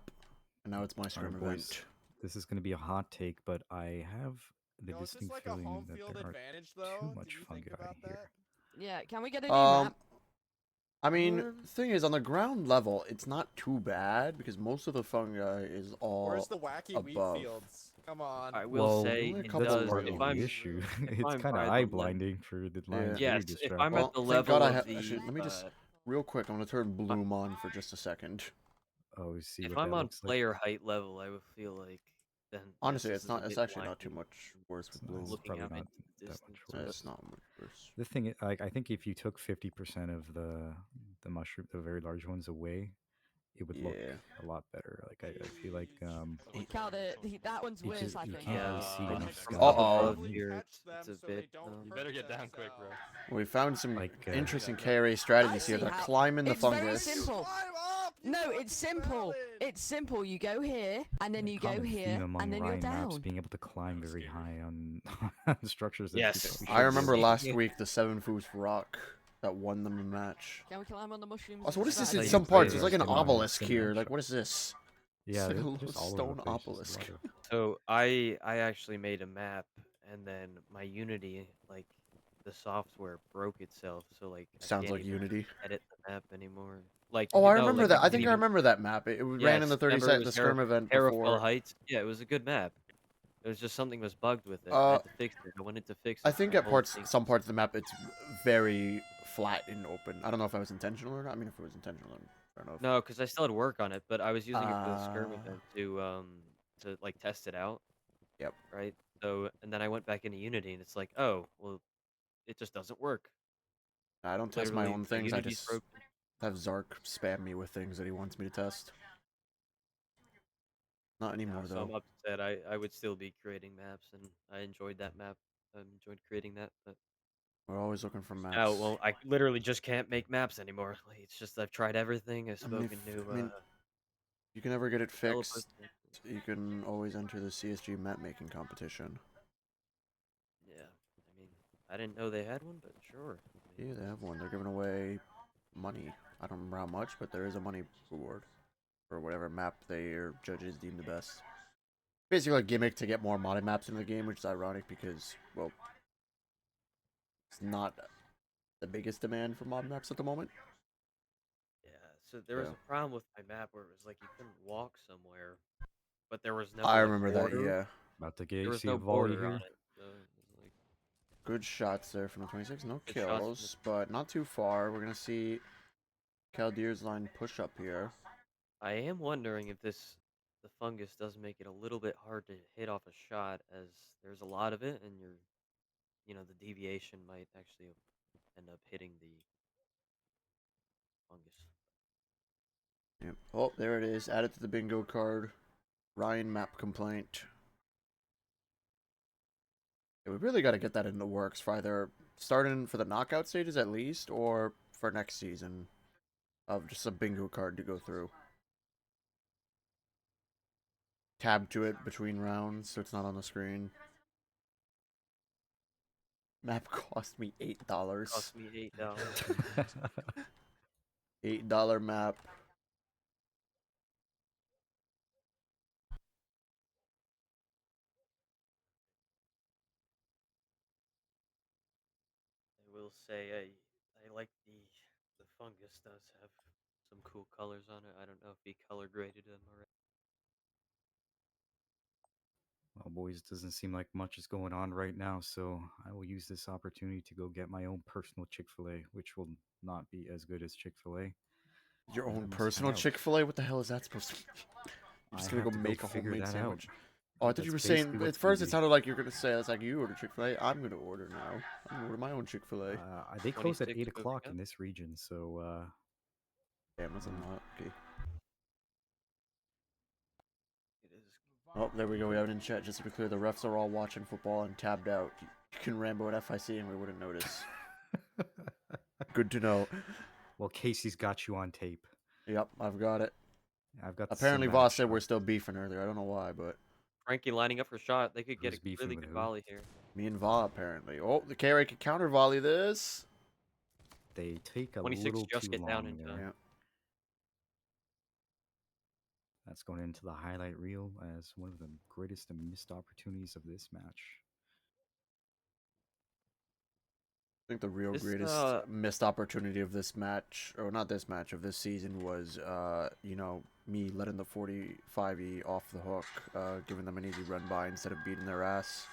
And now it's my All scrim right, boys. event. This is going to be a hot take, but I have the Yo, is this distinct like a feeling home that field there are advantage, too though? much Did you fungi think about here. that? Yeah, can we get a new map? I mean, thing is, on the ground level, it's not too bad because most of the fungi is all Where's the wacky wheat above. fields? Come on. I will Well, say only a it couple does. partly If the I'm issue. if It's I'm kind of by the eye le- blinding for the lines Yeah. very yes, if distracting. I'm Well, at the thank level God I of have. the Actually, let me just real quick. I'm gonna turn Bloom on for just a second. Oh, see if what I'm that on looks like. player height level, I would feel like then yes, Honestly, this it's is a not. It's bit actually not too blinding much worse with It's Bloom. looking probably out not into the that distance. much but- worse. It's not much worse. The thing, like, I think if you took 50% of the mushroom, the very large ones away, it would look Yeah. a lot better. Like I feel like Cal, that one's you worse, just I you think. can't really Yeah, see enough from scum. up Uh-oh. above here, it's a bit. You better get down quick, bro. We found some Like, interesting yeah. KRA strategies I here. see They're how- climbing the it's very fungus. simple. Climb up! you No, fucking it's simple. salad! It's simple. You go here, and then a you go common here, theme among and then you're Ryan maps down. being able to climb very high on structures that Yes. people I remember Yeah. last week the 7 Foos Rock that won them the match. Can we climb on the mushrooms? Also, what is this How in you some play parts? There's it. like an Similar- obelisk similar here. Like, shot. what is this? Yeah, It's they're like a little just all over stone the place. obelisk. Just a lot of- So I actually made a map, and then my Unity, like the software, broke itself. So like I Sounds can't like even Unity. edit the map anymore. Like Oh, I no, remember like, that. I can't think I even- remember that map. It ran in the Yes, 30 remember it set, the was skirm event Harrowfell before. Heights. Yeah, it was a good map. It was just something was bugged with it. I Uh, had to fix it. I wanted to fix it. I think the at whole parts, thing- some parts of the map, it's very flat and open. I don't know if that was intentional or not. I mean, if it was intentional, then fair enough. No, because I still had work on it, but I was using it for the skirm Ah. event to like test it out. Yep. right? So, and then I went back into Unity, and it's like, oh, well, it just doesn't work. I don't test my Literally, own my things. I Unity's just broken. have Zark spam me with things that he wants me to test. Not Yeah, anymore, so I'm though. upset. I would still be creating maps, and I enjoyed that map. I enjoyed creating that, but We're always looking for now, maps. well, I literally just can't make maps anymore. Like, it's just I've tried everything. I've spoken to I mean, you can never get it developers. fixed. You can always enter the CSG map making competition. Yeah, I mean, I didn't know they had one, but sure. I mean, Yeah, they have one. They're giving away money. I don't remember how much, but there is a money reward for whatever map their judges deem the best. Basically a gimmick to get more modded maps into the game, which is ironic because, well, it's not the biggest demand for mod maps at the moment. yeah. So there was So a problem with my map where it was like you couldn't walk somewhere, but there was no I like remember that, border. yeah. About to get There you was see a no volley border on here. it. So it was like Good shots there from the 26. No good shots from the. kills, but not too far. We're going to see Caldier's line push up here. I am wondering if the fungus does make it a little bit hard to hit off a shot, as there's a lot of it, and the deviation might actually end up hitting the fungus. Yep. Oh, there it is. Add it to the bingo card. Ryan map complaint. Yeah, we really got to get that in the works for either starting for the knockout stages at least, or for next season of just a bingo card to go through. Tab to it between rounds so it's not on the screen. Map cost me $8. Cost me $8. $8 map. I will say I like the fungus does have some cool colors on it. I don't know if he color graded them already. Well, boys, doesn't seem like much is going on right now, so I will use this opportunity to go get my own personal Chick-fil-A, which will not be as good as Chick-fil-A. Your And own I must head personal out. Chick-fil-A? What the hell is that supposed to be? You're I just gonna go have to go make a figure homemade that out. sandwich? Oh, I thought you were That's saying, basically at what's first gonna it be. sounded like you were gonna say, it's like you order Chick-fil-A, I'm gonna order now. I'm gonna order my own Chick-fil-A. They close at 26 8 moving o'clock up. in this region, so Damn, that's a yeah. lot. Okay. It is. Oh, there we go. We have it in chat. Just to be clear, the refs are all watching football and tabbed out. You can Rambo at FIC and we wouldn't notice. Good to know. Well, Casey's got you on tape. Yep, I've got it. I've got the Apparently, cinematic Voss said shot. we're still beefing earlier. I don't know why, but Frankie lining up for shot. They could get Who's a beefing really with good who? volley here. me and Va apparently. Oh, the KRA could counter volley this. They take a 26 little just too get down long in there. time. Yeah. That's going into the highlight reel as one of the greatest and missed opportunities of this match. I think the real This greatest missed opportunity of this match, or not this match, of this season was, me letting the 45E off the hook, giving them an easy run by instead of beating their ass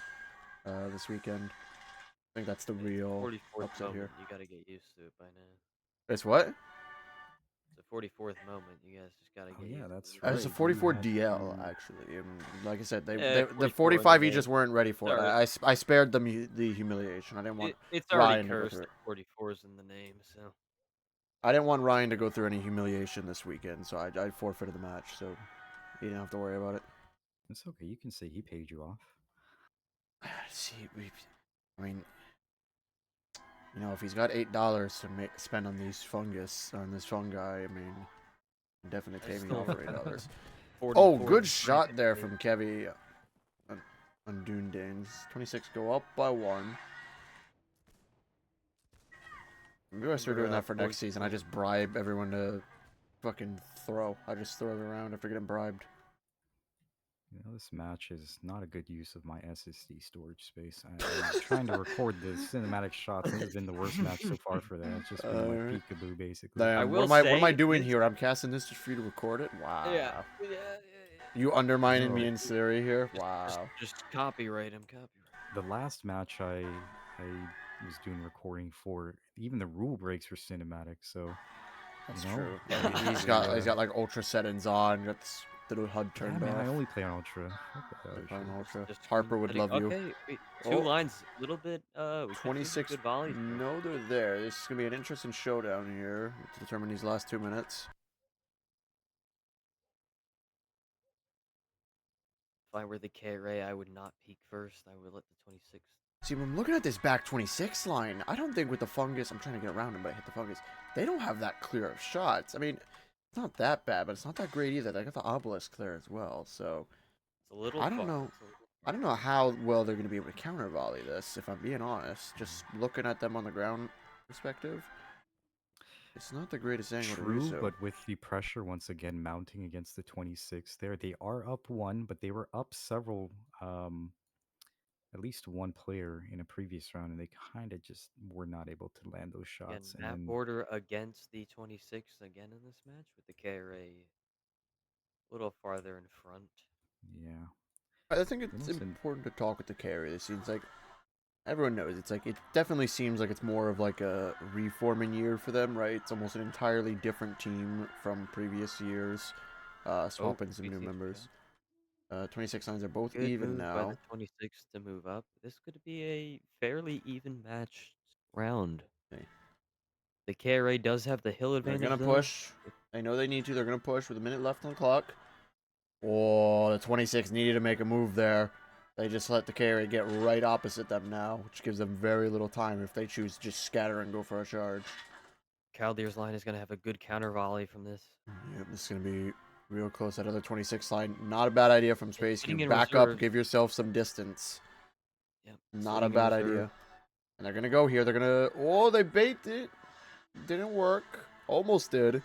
this weekend. I think that's the real 44th upset moment. here. You got to get used to it by now. It's what? It's the 44th moment. You guys just got to Oh get yeah, used that's to it. right. It's a You 44 had DL, to- actually. And like I said, Yeah, the 44 in the 45E name. just weren't ready for it. Sorry. I spared them the humiliation. I didn't want It's already Ryan to go cursed through it. that 44's in the name, so. I didn't want Ryan to go through any humiliation this weekend, so I forfeited the match, so he didn't have to worry about it. It's okay. You can say he paid you off. See, I mean, if he's got $8 to spend on this fungi, I mean, definitely pay me off for $8. 44 Oh, good is shot fine. there from Kevy on Dune Danes. 26 go up by 1. Maybe I start doing that for next season. I just bribe everyone to fucking throw. I just throw it around after getting bribed. This match is not a good use of my SSD storage space. I'm trying to record the cinematic shots. This has been the worst match so far for that. It's just been like Alright. peekaboo, basically. Damn, I will what am I say doing this- here? I'm casting this just for you to record it? Wow. Yeah. You undermining me No. in Siri here? Wow. Just copyright him. Copyright. The last match I was doing recording for, even the rule breaks were cinematic. So That's you know, true. He's got like ultra settings on. That's the HUD Yeah, turned man, off. I only play on Ultra. Fuck that You're other playing shit. Ultra. Just Harper screen would cutting. love you. Okay, wait, Oh. 2 lines, a little bit. We could see some 26. good volleys here. No, they're there. This is gonna be an interesting showdown here to determine these last 2 minutes. If I were the KRA, I would not peek first. I would let the 26. See, when I'm looking at this back 26 line, I don't think with the fungus, I'm trying to get around him, but I hit the fungus. They don't have that clear of shots. I mean, it's not that bad, but it's not that great either. They got the obelisk there as well, so It's a little I don't far. know. It's a little I don't know how well they're going to be able to counter volley this, if I'm being honest. Just looking at them on the ground perspective, it's not the greatest angle to do True, so. but with the pressure once again mounting against the 26 there, they are up one, but they were up several, at least one player in a previous round, and they kind of just were not able to land those Again, shots. And map then, border against the 26 again in this match with the KRA a little farther in front. yeah, I think it's almost in, important to talk with the carry. It seems like everyone knows. It's like it definitely seems like it's more of like a reforming year for them, right? It's almost an entirely different team from previous years, swapping some new BT, members. 26 lines are both Good even move by now. the 26 to move up. This could be a fairly even match round. Okay. The KRA does have the hill They're advantage gonna though. push. They know they need to. They're gonna push with a minute left on the clock. Oh, the 26 needed to make a move there. They just let the carry get right opposite them now, which gives them very little time if they choose to just scatter and go for a charge. Caldier's line is going to have a good counter volley from this. Yep, this is gonna be real close. That other 26 line, not a bad idea from Space Sitting Cube. in Back up, reserve. give yourself some distance. Yep, Not sitting a in bad reserve. idea. And they're gonna go here. They're gonna. Oh, they baked it. Didn't work. Almost did.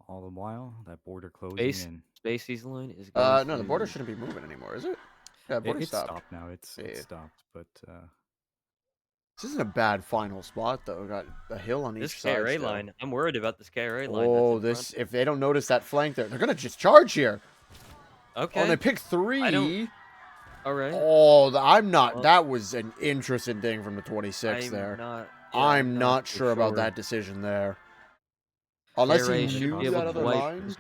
all the while that border closing in. Spacey's line is going No, the to. border shouldn't be moving anymore, is it? Yeah, the border It's stopped. stopped now. It's Yeah. stopped, but This isn't a bad final spot though. Got a hill on This each side. KRA Still. line, I'm worried about this KRA line. Oh, That's this if they don't notice that flank there, they're gonna just charge here. okay. Oh, they picked 3. I don't. All right. Oh, I'm not. Well, that was an interesting thing from the 26 I'm there. not. I'm not so sure about that decision there. Unless KRA he should knew be able that to other wipe. line.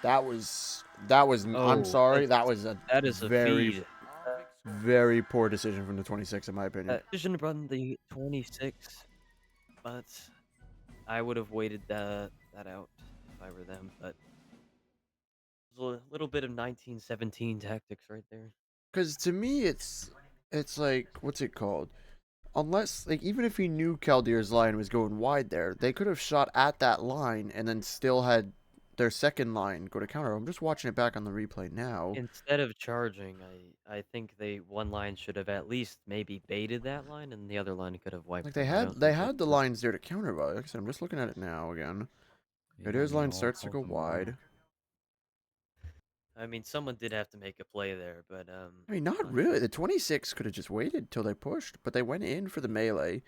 That was. I'm Oh, sorry. That was a That is a very, feed. very poor decision from the 26, in my opinion. Decision run the 26, but I would have waited that out if I were them. But there's a little bit of 1917 tactics right there. Because to me, it's like what's it called? Unless like even if he knew Caldier's line was going wide there, they could have shot at that line and then still had their second line go to counter. I'm just watching it back on the replay now. Instead of charging, I think one line should have at least maybe baited that line, and the other line could have wiped. Like they them. I don't had think the charged. lines there to counter. But like I said, I'm just looking at it now again. Caldier's line starts to go wide. I mean, someone did have to make a play there, but I mean, not really. The 26 could have just waited till they pushed, but they went in for the melee,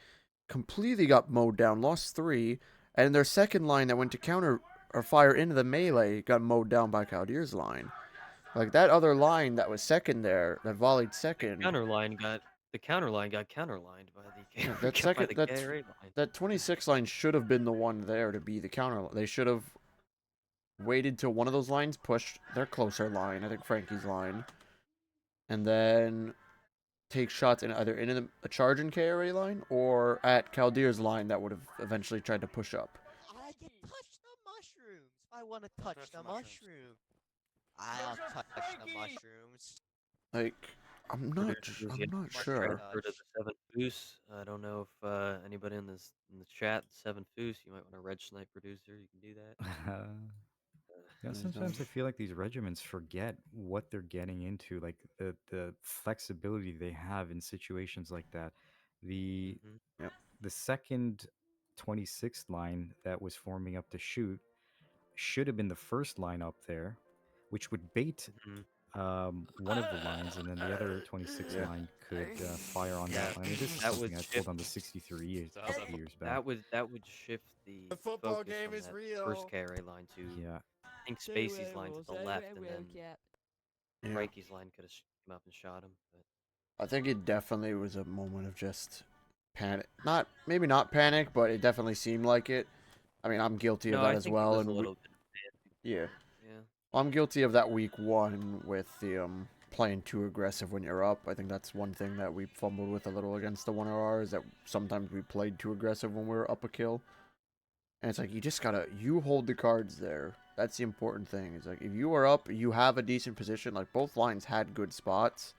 completely got mowed down, lost 3, and their second line that went to counter or fire into the melee got mowed down by Caldier's line. Like that other line that was second there, that volleyed second. the counter line got counterlined by the Yeah, that by second, the that's KRA line. that 26 line should have been the one there to be the counter. They should have waited till one of those lines pushed their closer line, I think Frankie's line, and then take shots in either in a charge in KRA line or at Caldier's line that would have eventually tried to push up. I can touch the mushrooms. I want to touch the mushroom. I'll Those are touch the Frankies. mushrooms. Like, I'm not sure. Transfer to the 7 Foos. I don't know if anybody in the chat 7 Foos. You might want a red snipe producer. You can do that. Yeah, sometimes I feel like these regiments forget what they're getting into, like the flexibility they have in situations like that. The Yep. the second 26th line that was forming up to shoot should have been the first line up there, which would bait one of the lines, and then the other 26 Yeah. line could fire on that line. I mean, this is that something would I pulled on the 63 years, a couple years back. that would shift the The football focus game from is that real. first KRA line to Yeah, I think Spacey's line to the left, and then Yeah. Frankie's line could have come up and shot him. But I think it definitely was a moment of just panic. Maybe not panic, but it definitely seemed like it. I mean, I'm guilty of no, that I as think well. it was And a little bit of Yeah. Yeah. I'm guilty of that week one with the playing too aggressive when you're up. I think that's one thing that we fumbled with a little against the 1RR is that sometimes we played too aggressive when we were up a kill. And it's like, you just gotta, you hold the cards there. That's the important thing. It's like, if you are up, you have a decent position. Like, both lines had good spots.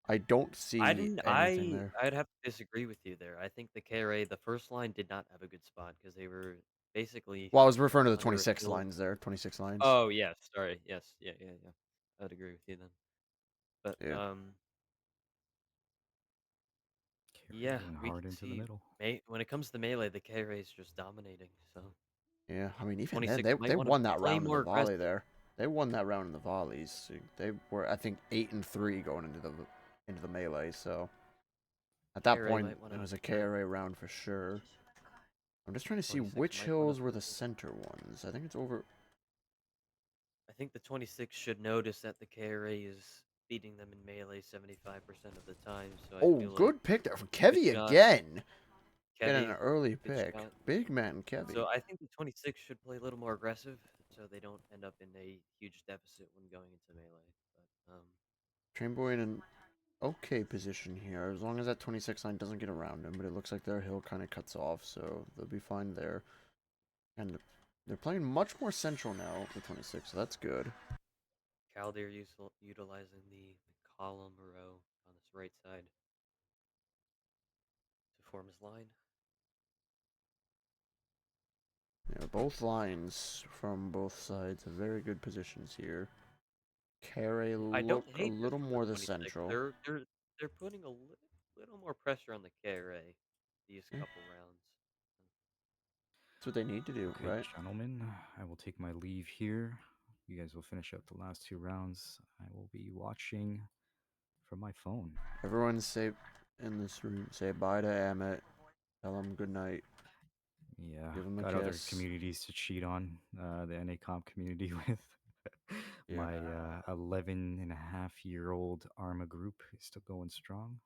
I don't I see didn't. anything there. I'd have to disagree with you there. I think the KRA, the first line, did not have a good spot because they were basically Well, I was referring to the under a 26 hill. lines there. 26 lines. Oh yes, sorry. Yes, yeah, yeah, yeah. I'd agree with you then. But Yeah. yeah, Carrying we hard can into the see middle. when it comes to melee, the KRA is just dominating. So Yeah, I mean, even then, 26 might they want to won that play round in the more volley aggressive. there. They won that round in the volleys. They were, I think, 8-3 going into the melee. So at that KRA point, might want it to. was a KRA round for sure. I'm just trying to see 26 which might want to. hills were the center ones. I think it's over. I think the 26 should notice that the KRA is beating them in melee 75% of the time. So I Oh, feel like good pick there from good Kevy shot, again. Getting an Kevy. early Good pick. shot. Big man Kevy. So I think the 26 should play a little more aggressive, so they don't end up in a huge deficit when going into melee. But Trainboy in an okay position here, as long as that 26 line doesn't get around him. But it looks like their hill kind of cuts off, so they'll be fine there. And they're playing much more central now with 26, so that's good. Caldir utilizing the column row on his right side to form his line. Yeah, both lines from both sides have very good positions here. KRA I don't look a hate this little from the more the 26. central. They're putting a little more pressure on the KRA these Yeah, couple rounds. that's what they need to do, Okay, right? gentlemen, I will take my leave here. You guys will finish up the last two rounds. I will be watching from my phone. Everyone say in this room, say bye to Amit. Tell him good night. Yeah, Give him a got other kiss. communities to cheat on. The NA comp community with Yeah. my 11 and a half year old ARMA group is still going strong.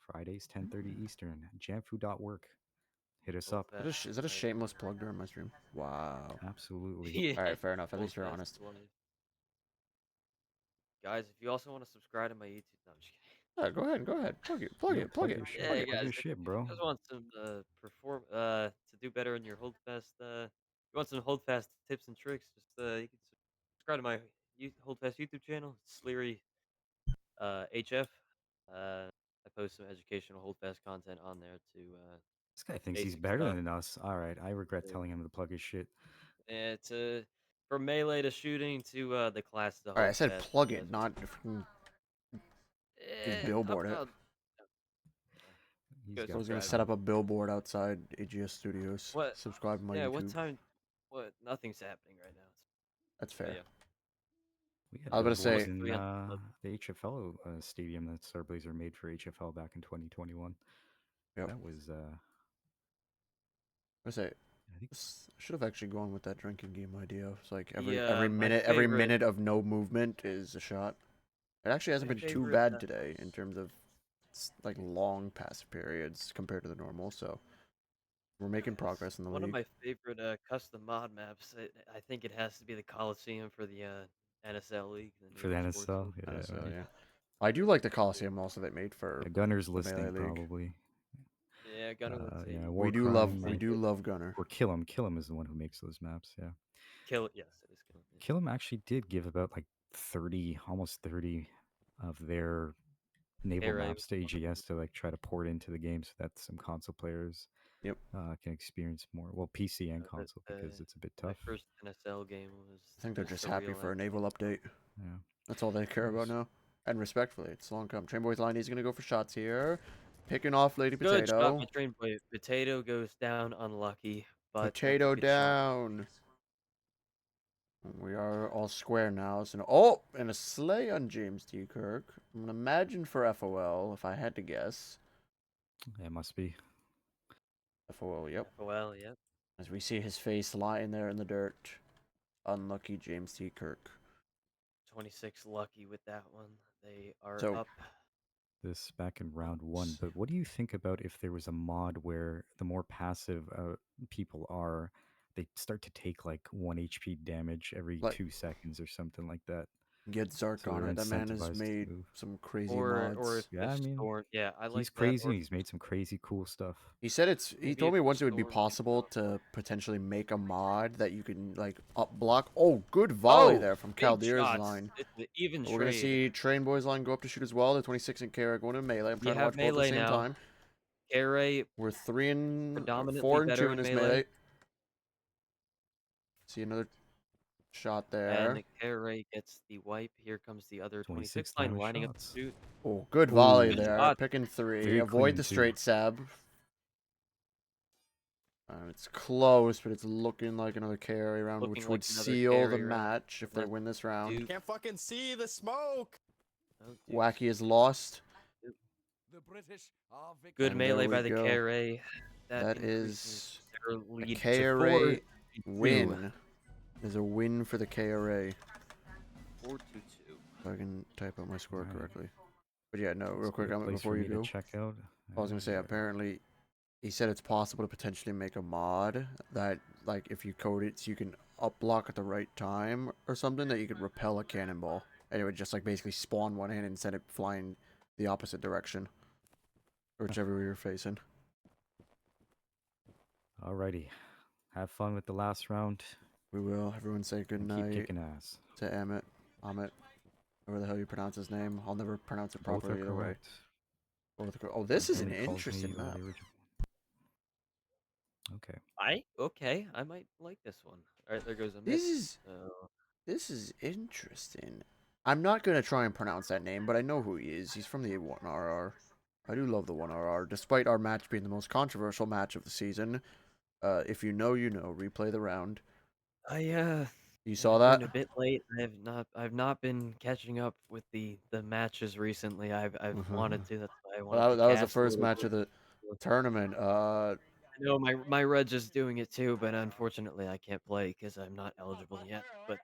Fridays, 10:30 Eastern. Jamfu.work. Hit us Hold up. fast. Is that a Live. shameless plug during my stream? Wow. Absolutely. Yeah, All right, fair enough. At hold least you're fast. honest. Live. Guys, if you also want to subscribe to my YouTube, no, I'm just kidding. Yeah, go ahead, go ahead. Plug it, plug Yeah, it, plug plug it, your shit. plug Yeah, it. Plug guys, your shit, if you bro. guys want some to do better in your Holdfast, you want some Holdfast tips and tricks, just you can subscribe to my Holdfast YouTube channel, Sleary HF. I post some educational Holdfast content on there to This guy thinks he's basic better stuff. than us. All right, I regret To, telling him to plug his shit. to from melee to shooting to the class to All right, I said Holdfast. You plug guys it, not freaking just I'm billboard it. not. He's Go I got was gonna subscribe. set up a billboard outside AGS Studios. What? Subscribe to my Yeah. What YouTube. time? What? Nothing's happening right now. That's But fair. yeah. we had I was gonna billboards say, Almost in 300. the HFL stadium that Starblazer made for HFL back in 2021. yep. That was I say, I think should have actually gone with that drinking game idea. It's like Yeah, every minute of no movement is a shot. It actually hasn't my been too favorite, bad today in terms of like long passive periods compared to the normal. So we're making progress in the one of league. my favorite custom mod maps. I think it has to be the Coliseum for the NSL League, the New for the York Sports NSL. League. Yeah, So man. yeah, I do like the Coliseum also they made for Yeah, Gunner's the Melee listing League. probably. Yeah, Gunner would say Yeah, We Warcrime do love Gunner. or Kill 'em. Kill 'em is the one who makes those maps. Yeah. kill it. Yes, it is kill. Yeah. Kill 'em actually did give about like 30, almost 30 of their naval KRA was maps to one of them. AGS to like try to port into the game so that some console players Yep. can experience more. Well, PC and But console because it's a bit my tough. first NSL game I think they're was just happy surreal. for a naval Actually, update. Yeah. That's all they care about Nice. now. And respectfully, it's long come. Trainboy's line, he's gonna go for shots here. Picking off Lady good shot by Potato. Train Boy. Potato goes down unlucky, but that's a Potato good shot. down. We are all square now. So oh, and a slay on James T. Kirk. I'm gonna imagine for FOL if I had to guess. It must be. FOL, yep. FOL, yep. As we see his face lying there in the dirt. Unlucky James T. Kirk. 26 lucky with that one. They are So up. This back in round one, but what do you think about if there was a mod where the more passive people are, they start to take like 1 HP damage every Like- 2 seconds or something like that. Get Zark So on they're it. That man has incentivized to made move. some crazy Or mods. Yeah, I mean, Storm. Yeah, I like He's that. crazy Or and he's made some crazy cool stuff. He said it's. He maybe told if me the once it would be Storm possible keeps up. to potentially make a mod that you can like up block. Oh, good volley there from big Kaldir's shots. line. It's an even We're gonna trade. see Train Boy's line go up to shoot as well. The 26 and KRA going to melee. I'm You trying to have watch both at the melee same now. time. KRA We're 3 and predominantly 4 and better 2 in in this melee. melee. See another shot there. And KRA gets the wipe. Here comes the other 26 line damage lining shots. up to shoot. Oh, good volley Ooh. there. Shot. Picking 3. Very Avoid clean, the too. straight sab. It's close, but it's looking like another KRA round, Looking which like would another seal the KRA round. match if they Unless win this round. Duke- Can't fucking see the smoke. Oh, Duke. Wacky is lost. The British are Good And there melee we by the go. KRA. That increases is their a lead to KRA 4-2. win. Is a win for the KRA. 4-2-2. If I can type out my score Alright. correctly. But yeah, no, That's real a quick, good place before for you me to go. check out. I was gonna say, apparently, he said it's possible to potentially make a mod that, like, if you code it so you can up block at the right time or something, that you could repel a cannonball. And it would just, like, basically spawn one in and send it flying the opposite direction. Or whichever way you're facing. Alrighty. Have fun with the last round. We will. Everyone say good And keep night kicking ass. to Amit. Whatever the hell you pronounce his name. I'll never pronounce it Both properly are either way. correct. Oh, this is an Anthony calls me interesting the map. original. Okay. I might like this one. All right, there goes a This miss. is So, This is interesting. I'm not gonna try and pronounce that name, but I know who he is. He's from the 1RR. I do love the 1RR, despite our match being the most controversial match of the season. If you know, you know. Replay the round. You saw I've that? been a bit late. I've not been catching up with the matches recently. I've wanted to. That's why I Well, wanted to that was the cast a first little match bit. of the tournament. I know my Reg is doing it too, but unfortunately I can't play because I'm not eligible yet. But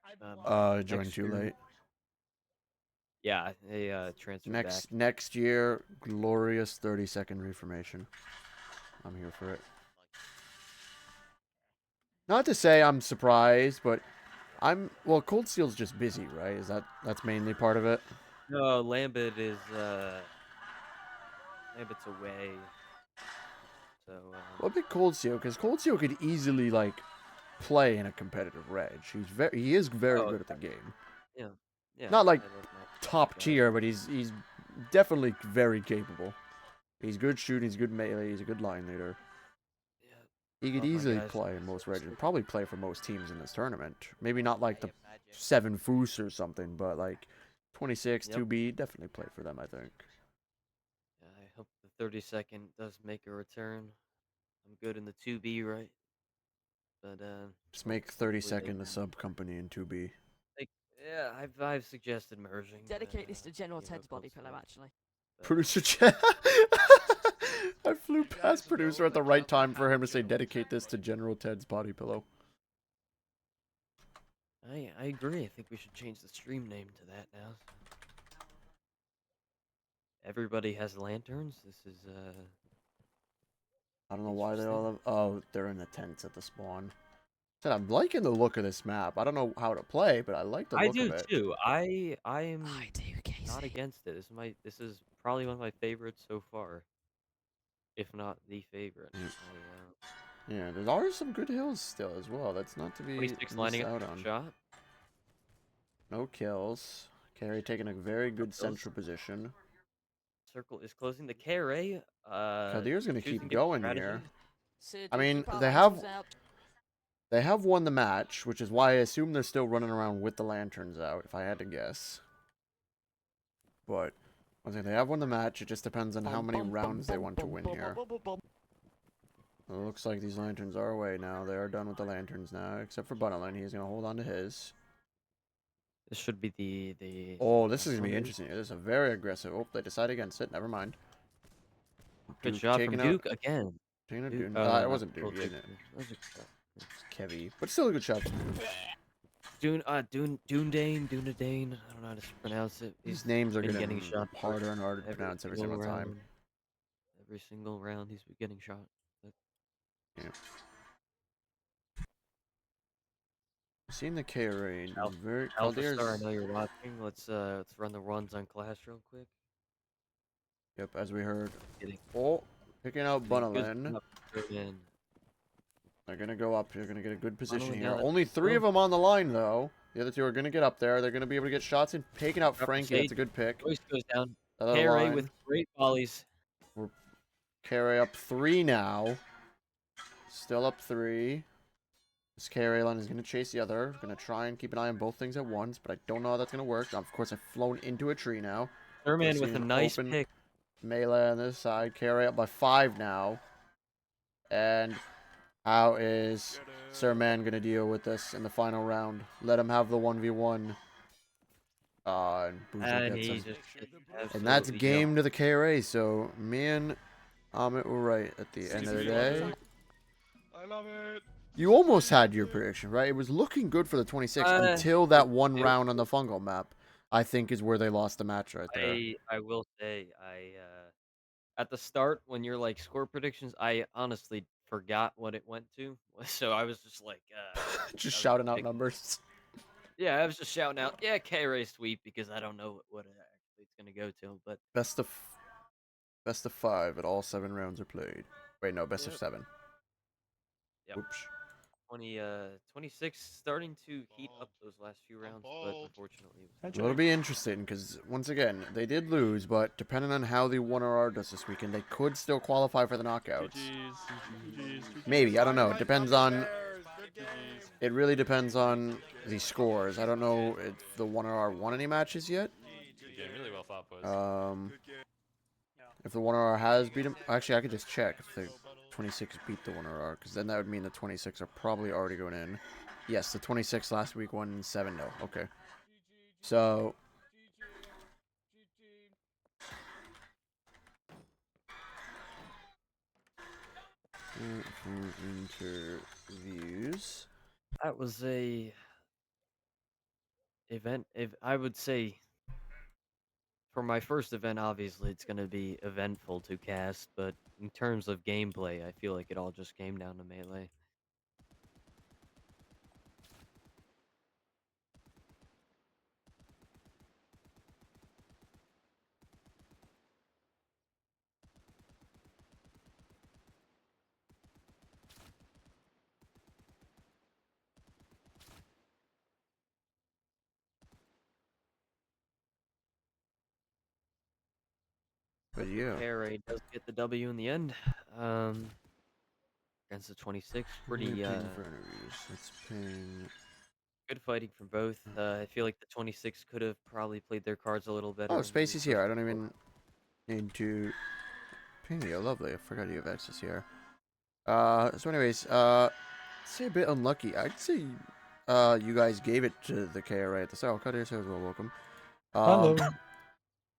Joined next too year- late. Yeah, they transferred back. Next year, glorious 30-second reformation. I'm here for it. Not to say I'm surprised, but well, Cold Steel's just busy, right? That's mainly part of it? No, Lambit is Lambit's away. So Well, a bit Cold Steel, because Cold Steel could easily like play in a competitive reg. He is very Oh, good at the game. yeah. Not like I love my top guy. tier, but he's definitely very capable. He's good shooting, he's good melee, he's a good line leader. Yeah. He could Love my easily guys. play in most regs, and probably play for most teams in this tournament. Maybe not like the Imagine. 7 Foos or something, but like 26, Yep. 2B, definitely play for them, I think. Yeah, I hope the 30-second does make a return. I'm good in the 2B, right? But Just make 30-second can. a sub company in 2B. Yeah, I've suggested merging. Dedicate but, this to General you know, Ted's body both pillow, sides, actually. but- Producer chat. I flew past producer at the right time for him to say dedicate this to General Ted's body pillow. I agree. I think we should change the stream name to that now. Everybody has lanterns. This is I don't know why they all have... Oh, they're in the tents at the spawn. Said I'm liking the look of this map. I don't know how to play, but I like the I look do of it. too. I am I do, Casey. not against it. This is probably one of my favorites so far, if not the favorite. Yeah, there are some good hills still as well. That's not to be 26 missed lining out up on. shot. No kills. Carry taking a very good kills. central position. Circle is closing. The KRA. Kadir's gonna choosing keep different going strategy. here. Sir, I do mean, keep our they lanterns have- out. They have won the match, which is why I assume they're still running around with the lanterns out, if I had to guess. But, I think they have won the match, it just depends on how many rounds they want to win here. It looks like these lanterns are away now. They are done with the lanterns now, except for Bunnelin. He's going to hold on to his. This should be the. Oh, this is going to be one. interesting. This is a very aggressive. Oh, they decide against it. Never mind. Good Duke shot from taking out- Duke again. taking out Duke, Dune. no, It not wasn't Duke. Duke. Dune. That was a good shot. It's Kevy. But still a good shot. Dune, Dune Dane. I don't know how to pronounce it. These names are been getting getting shot harder and harder to pronounce every single time. round. Every single round he's been getting shot. But- Yeah. Seeing the KRA and Alpha, very Alpha Star, I Caldera's. know you're watching. Let's run the runs on Clash real quick. Yep, as we heard. Getting, Oh, picking out getting good Bunalin. stuff from in. They're gonna go up. They're gonna get a good position Bunalin here. down at Only the 3 of middle. them on the line though. The other 2 are gonna get up there. They're gonna be able to get shots in. Taking out Drop the Frankie. That's Sage. a good pick. Joyce goes down. Other KRA line. with great volleys. We're KRA up 3 now. Still up 3. This KRA line is gonna chase the other. Gonna try and keep an eye on both things at once, but I don't know how that's gonna work. Of course, I've flown into a tree now. Thurman See with a an nice open pick. melee on this side. KRA up by 5 now. And how is Sir Man gonna deal with this in the final round? Let him have the 1v1. And Boozer And gets he him. just gets And that's absolutely game jumped. to the KRA. So me and Amit were right at the end of the day. I love it. You almost had your prediction, right? It was looking good for the 26 until that one round on the fungal map, I think, is where they lost the match right there. I will say at the start when you're like score predictions, I honestly forgot what it went to. So I was just like Just I was shouting out picking- numbers. Yeah, I was just shouting out, yeah, KRA sweep because I don't know what it actually it's gonna go to, but Best of 5 at all 7 rounds are played. Wait, no, best of Yep. 7. Yep. Oops. 26 starting to heat up those last few rounds, but unfortunately it was Well, it'll be interesting because, once again, they did lose, but depending on how the 1RR does this weekend, they could still qualify for the knockouts. Maybe, I don't know. It depends on... It really depends on the scores. I don't know if the 1RR won any matches yet. Really well fought, boys. If the 1RR has beat him... Actually, I could just check if the 26 beat the 1RR, because then that would mean the 26 are probably already going in. Yes, the 26 last week won 7-0. Okay. So... interviews. that was a event. If I would say for my first event, obviously it's gonna be eventful to cast, but in terms of gameplay, I feel like it all just came down to melee. But yeah. KRA does get the W in the end. Against the 26, pretty Ping for interviews. Let's ping. good fighting from both. I feel like the 26 could have probably played their cards a little better. Oh, in Spacey's these here. I first don't couple. even need to ping you. Lovely. I forgot you have access here. So anyways, say a bit unlucky. I'd say you guys gave it to the KRA at the start. Cut here says well, welcome. Hello.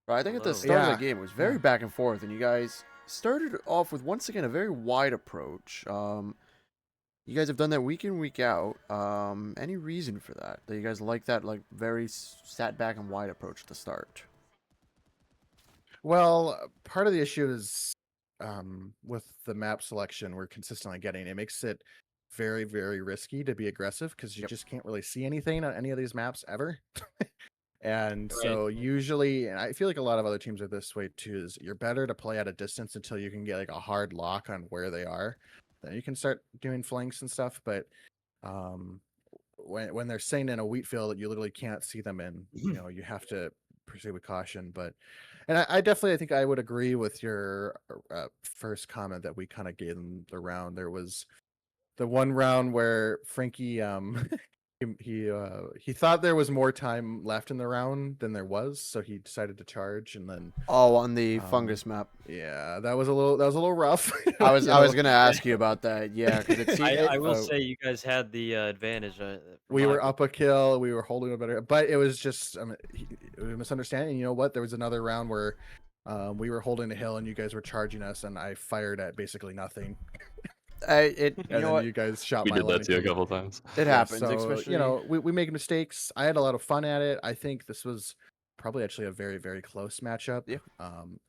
But I think at the Hello. start of Yeah. the game, it was very back and forth, and you guys started off with, once again, a very wide approach. You guys have done that week in, week out. Any reason for that? That you guys like that, like, very sat back and wide approach at the start? Well, part of the issue is with the map selection we're consistently getting. It makes it very, very risky to be aggressive because you Yep. just can't really see anything on any of these maps ever. And Right. so usually, and I feel like a lot of other teams are this way too, is you're better to play at a distance until you can get like a hard lock on where they are. Then you can start doing flanks and stuff. But when they're saying in a wheat field that you literally can't see them in, you have to proceed with caution. But and I definitely, I think I would agree with your first comment that we kind of gave them the round. There was the one round where Frankie he thought there was more time left in the round than there was, so he decided to charge, and then Oh, on the fungus map. yeah, that was a little rough. I was gonna ask you about that. Yeah, because it seemed. I will say you guys had the advantage. We were up a kill. We were holding a better, but it was just it was a misunderstanding. You know what? There was another round where we were holding a hill and you guys were charging us, and I fired at basically nothing. You And know then what? you guys shot We my did line that too a and killed me. couple times. It Yeah, happens, so, especially. we make mistakes. I had a lot of fun at it. I think this was probably actually a very, very close matchup. Yeah.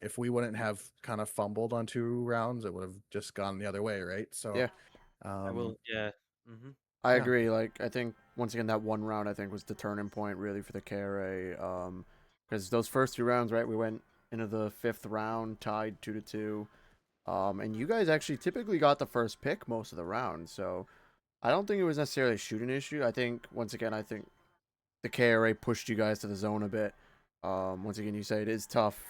If we wouldn't have kind of fumbled on 2 rounds, it would have just gone the other way, right? So Yeah. I will. Yeah. Mm-hmm. I Yeah. agree. Like, I think once again, that one round I think was the turning point really for the KRA. Because those first 2 rounds, right, we went into the 5th round tied 2-2. And you guys actually typically got the first pick most of the round, so I don't think it was necessarily a shooting issue. I think once again, I think the KRA pushed you guys to the zone a bit. Once again, you say it is tough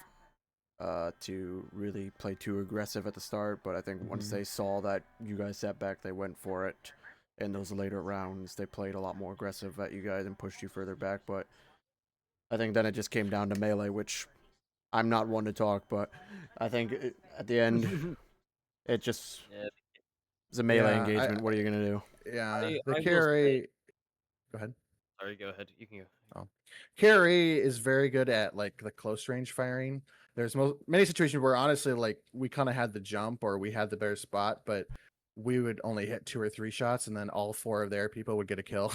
to really play too aggressive at the start, but I think once they saw that you guys sat back, they went for it. In those later rounds, they played a lot more aggressive at you guys and pushed you further back. But I think then it just came down to melee, which I'm not one to talk, but I think at the end, it just Yeah, is a melee Yeah, engagement. What are you gonna do? yeah, the I will say. KRA. Go ahead. Sorry, go ahead. You can go. Oh. KRA is very good at like the close range firing. There's many situations where honestly, like we kind of had the jump or we had the better spot, but we would only hit 2 or 3 shots, and then all 4 of their people would get a kill.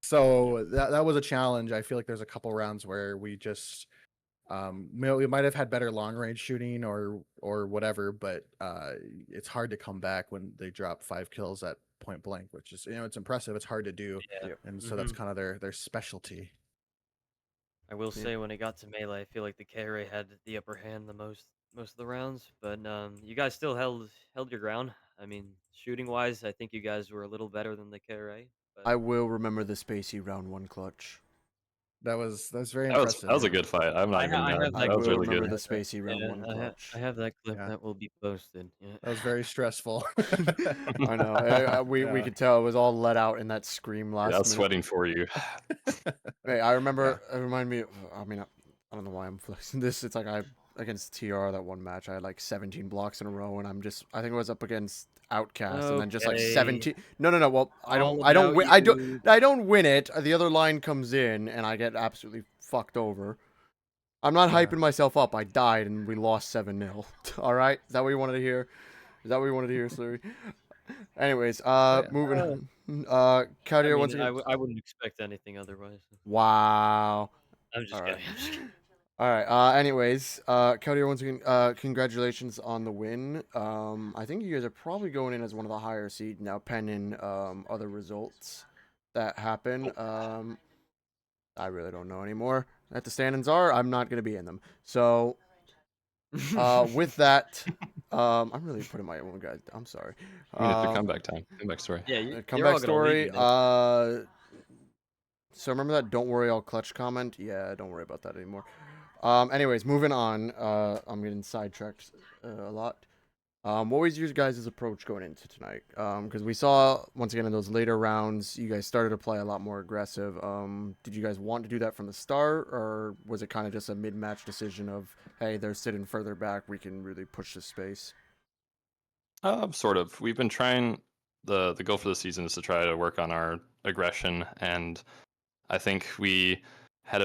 So that was a challenge. I feel like there's a couple rounds where we just we might have had better long range shooting or whatever, but it's hard to come back when they drop 5 kills at point blank, which is it's impressive. It's hard to do, Yeah. and so that's kind of their specialty. I will Yeah. say when it got to melee, I feel like the KRA had the upper hand the most of the rounds, but you guys still held your ground. I mean, shooting wise, I think you guys were a little better than the KRA. But I will remember the Spacey round 1 clutch. That's very That impressive. was a good fight. I'm not I even ha- I mad. have I That was will really remember good. the Spacey round 1 clutch. I have that clip Yeah. that will be posted. Yeah. That was very stressful. I know. We Yeah. could tell it was all let out in that scream last Yeah, I was minute. sweating for you. Hey, I remember. It reminded me. I mean, I don't know why I'm flexing this. It's like against TR that one match. I had like 17 blocks in a row, and I think it was up against Outcast, and then just like Okay. 17. No. Well, I don't All win. about you. I don't win it. The other line comes in, and I get absolutely fucked over. I'm not Yeah. hyping myself up. I died, and we lost 7-0. All right, is that what you wanted to hear? Is that what you wanted to hear, Slurry? Anyways, moving on. I Cartier once mean, again. I wouldn't expect anything otherwise. Wow. I'm just All right. kidding. I'm just kidding. All right. Anyways, Cody, once again, congratulations on the win. I think you guys are probably going in as one of the higher seed now, pending other results that happen. I really don't know anymore. At the standings are, I'm not gonna be in them. So, with that, I'm really putting my own guys. I'm sorry. I mean, it's the comeback time. Comeback story. Yeah, you're Comeback all gonna leave story. me now. So remember that "Don't worry, I'll clutch" comment? Yeah, don't worry about that anymore. Anyways, moving on. I'm getting sidetracked a lot. What was your guys' approach going into tonight? Because we saw once again in those later rounds, you guys started to play a lot more aggressive. Did you guys want to do that from the start, or was it kind of just a mid-match decision of, hey, they're sitting further back, we can really push this space? Sort of. We've been trying. The goal for the season is to try to work on our aggression, and I think we had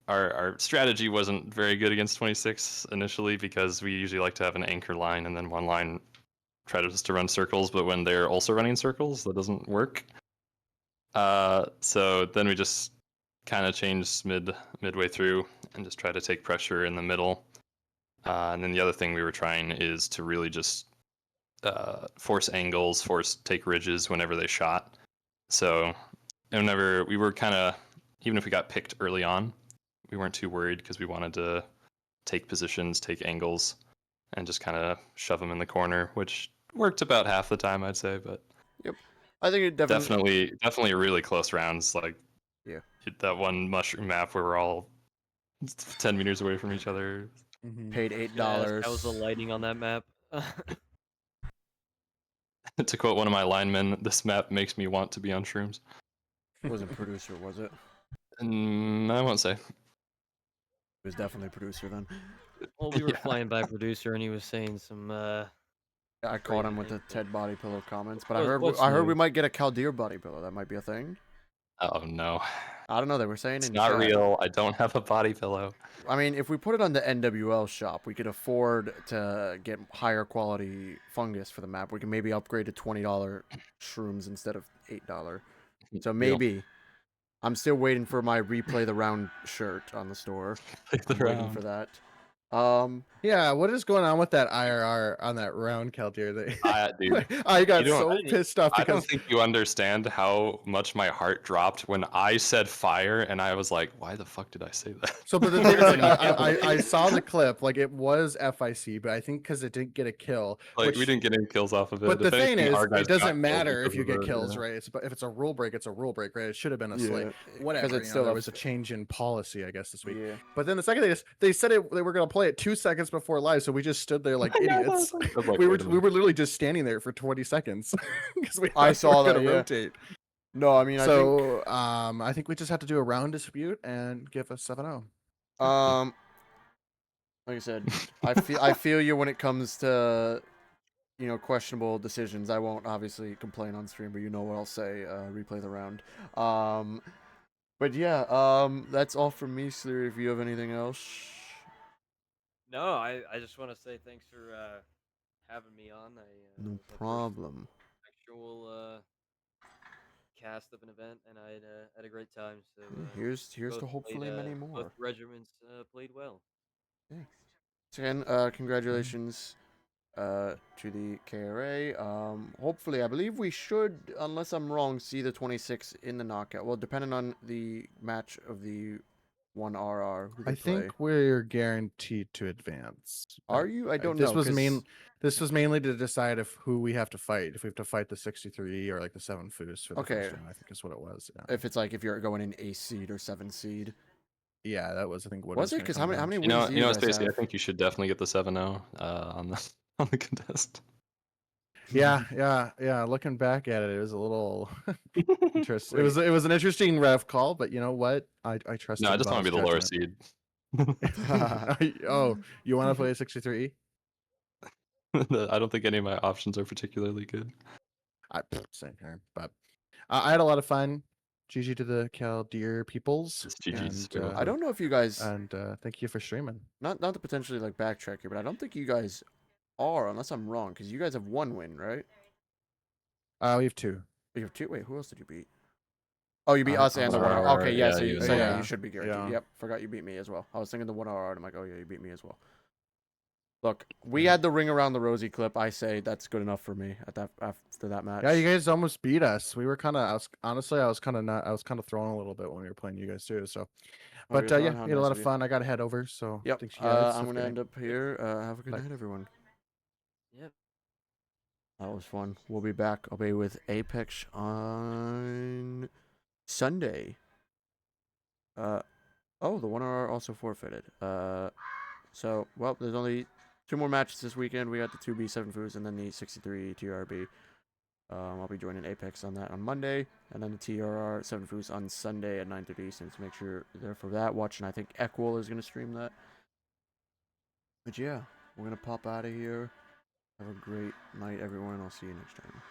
our strategy wasn't very good against 26 initially because we usually like to have an anchor line and then one line try to run circles, but when they're also running circles, that doesn't work. So then we just kind of changed midway through and just try to take pressure in the middle. And then the other thing we were trying is to really just force angles, take ridges whenever they shot. So whenever we were kind of, even if we got picked early on, we weren't too worried because we wanted to take positions, take angles, and just kind of shove them in the corner, which worked about half the time, I'd say. But Yep, I think it definitely really close rounds. Like Yeah. that one mushroom map where we're all 10 meters away from each other. paid Yes, $8. that was the lighting on that map. To quote one of my linemen, this map makes me want to be on shrooms. Wasn't producer, was it? I won't say. It was definitely producer then. Well, we were Yeah. flying by producer, and he was saying some. I caught Crazy him with the things, but- Ted body pillow comments, but What's I heard we new? might get a Chaldeer body pillow. That might be a thing. Oh no, I don't know. They were saying it's in not chat. real. I don't have a body pillow. I mean, if we put it on the NWL shop, we could afford to get higher quality fungus for the map. We can maybe upgrade to $20 shrooms instead of $8. So Deal. maybe. I'm still waiting for my replay the round shirt on the store. Play the I'm waiting round. for that. Yeah, what is going on with that IRR on that round, Kaldir? Dude, I got don't- so pissed off I don't because think you understand how much my heart dropped when I said fire, and I was like, "Why the fuck did I say that?" so. But the thing is, like, I saw the clip, like it was FIC, but I think because it didn't get a kill, Like we which. didn't get any kills off of it. But the If thing anything, our is, guys it got doesn't killed matter if because you of get it, kills, yeah. right? If it's a rule break, it's a rule break, right? It should have been a Yeah, slate. 'cause Whatever. it's You know, still there a was a change in policy, I guess, this week. Yeah. But then the second thing is, they said they were going to play it 2 seconds before live, so we just stood there like I know, idiots. I was like, we were "Wait a we minute." were literally just standing there for 20 seconds because we I thought they were saw that, gonna yeah. rotate. No, I mean, I think So I think we just have to do a round dispute and give a 7-0. like I said, I feel you when it comes to questionable decisions. I won't obviously complain on stream, but you know what I'll say. Replay the round. But yeah, that's all from me, Sleer. If you have anything else. No, I just want to say thanks for having me on. No it was my first problem. actual cast of an event, and I had a great time. So Here's both to hopefully played, many both more. regiments played well. Thanks. So again, congratulations to the KRA. Hopefully, I believe we should, unless I'm wrong, see the 26 in the knockout. Well, depending on the match of the 1RR who they I play. think we're guaranteed to advance. Are but you? I don't this know. was 'Cause- This was mainly to decide who we have to fight. If we have to fight the 63 or like the 7 Foos for the Okay. first round, I think is what it was. Yeah, if you're going in 8 seed or 7 seed. yeah, that was I think what Was it it? was. Because Gonna how come many down wins to. do you guys Stacey, I have? think you should definitely get the 7-0 on the on the contest. Yeah. Looking back at it, it was a little interesting. Wait. It was an interesting ref call, but you know what? I trust. No, I just want to be the lower seed. Oh, you want to play 63? I don't think any of my options are particularly good. Same here, but I had a lot of fun. GG to the Caldeer peoples. It's GG's. And, I don't know if you guys and thank you for streaming. not to potentially like backtrack here, but I don't think you guys are, unless I'm wrong, because you guys have 1 win, right? We have 2. You have 2. Wait, who else did you beat? Oh, you beat us and the 1RR. Okay, yeah, so you yeah. should be guaranteed. Yeah. Yep, forgot you beat me as well. I was thinking the 1RR, and I'm like, oh yeah, you beat me as well. Look, we had the ring around the rosy clip. I say that's good enough for me after that match. Yeah, you guys almost beat us. We were kind of. I was kind of throwing a little bit when we were playing you guys too. So, but you're yeah, throwing? How we had a nice lot of of you. fun. I got to head over. So Yep. thanks, you guys. I'm gonna end up here. Have a good night, everyone. Yep. That was fun. We'll be back. I'll be with Apex on Sunday. Oh, the 1RR also forfeited. So, well, there's only 2 more matches this weekend. We got the 2B 7 Foos and then the 63 TRB. I'll be joining Apex on that on Monday, and then the TRR 7 Foos on Sunday at 9:30 Eastern. So make sure you're there for that. Watching, I think Equal is gonna stream that. But yeah, we're gonna pop out of here. Have a great night, everyone. I'll see you next time.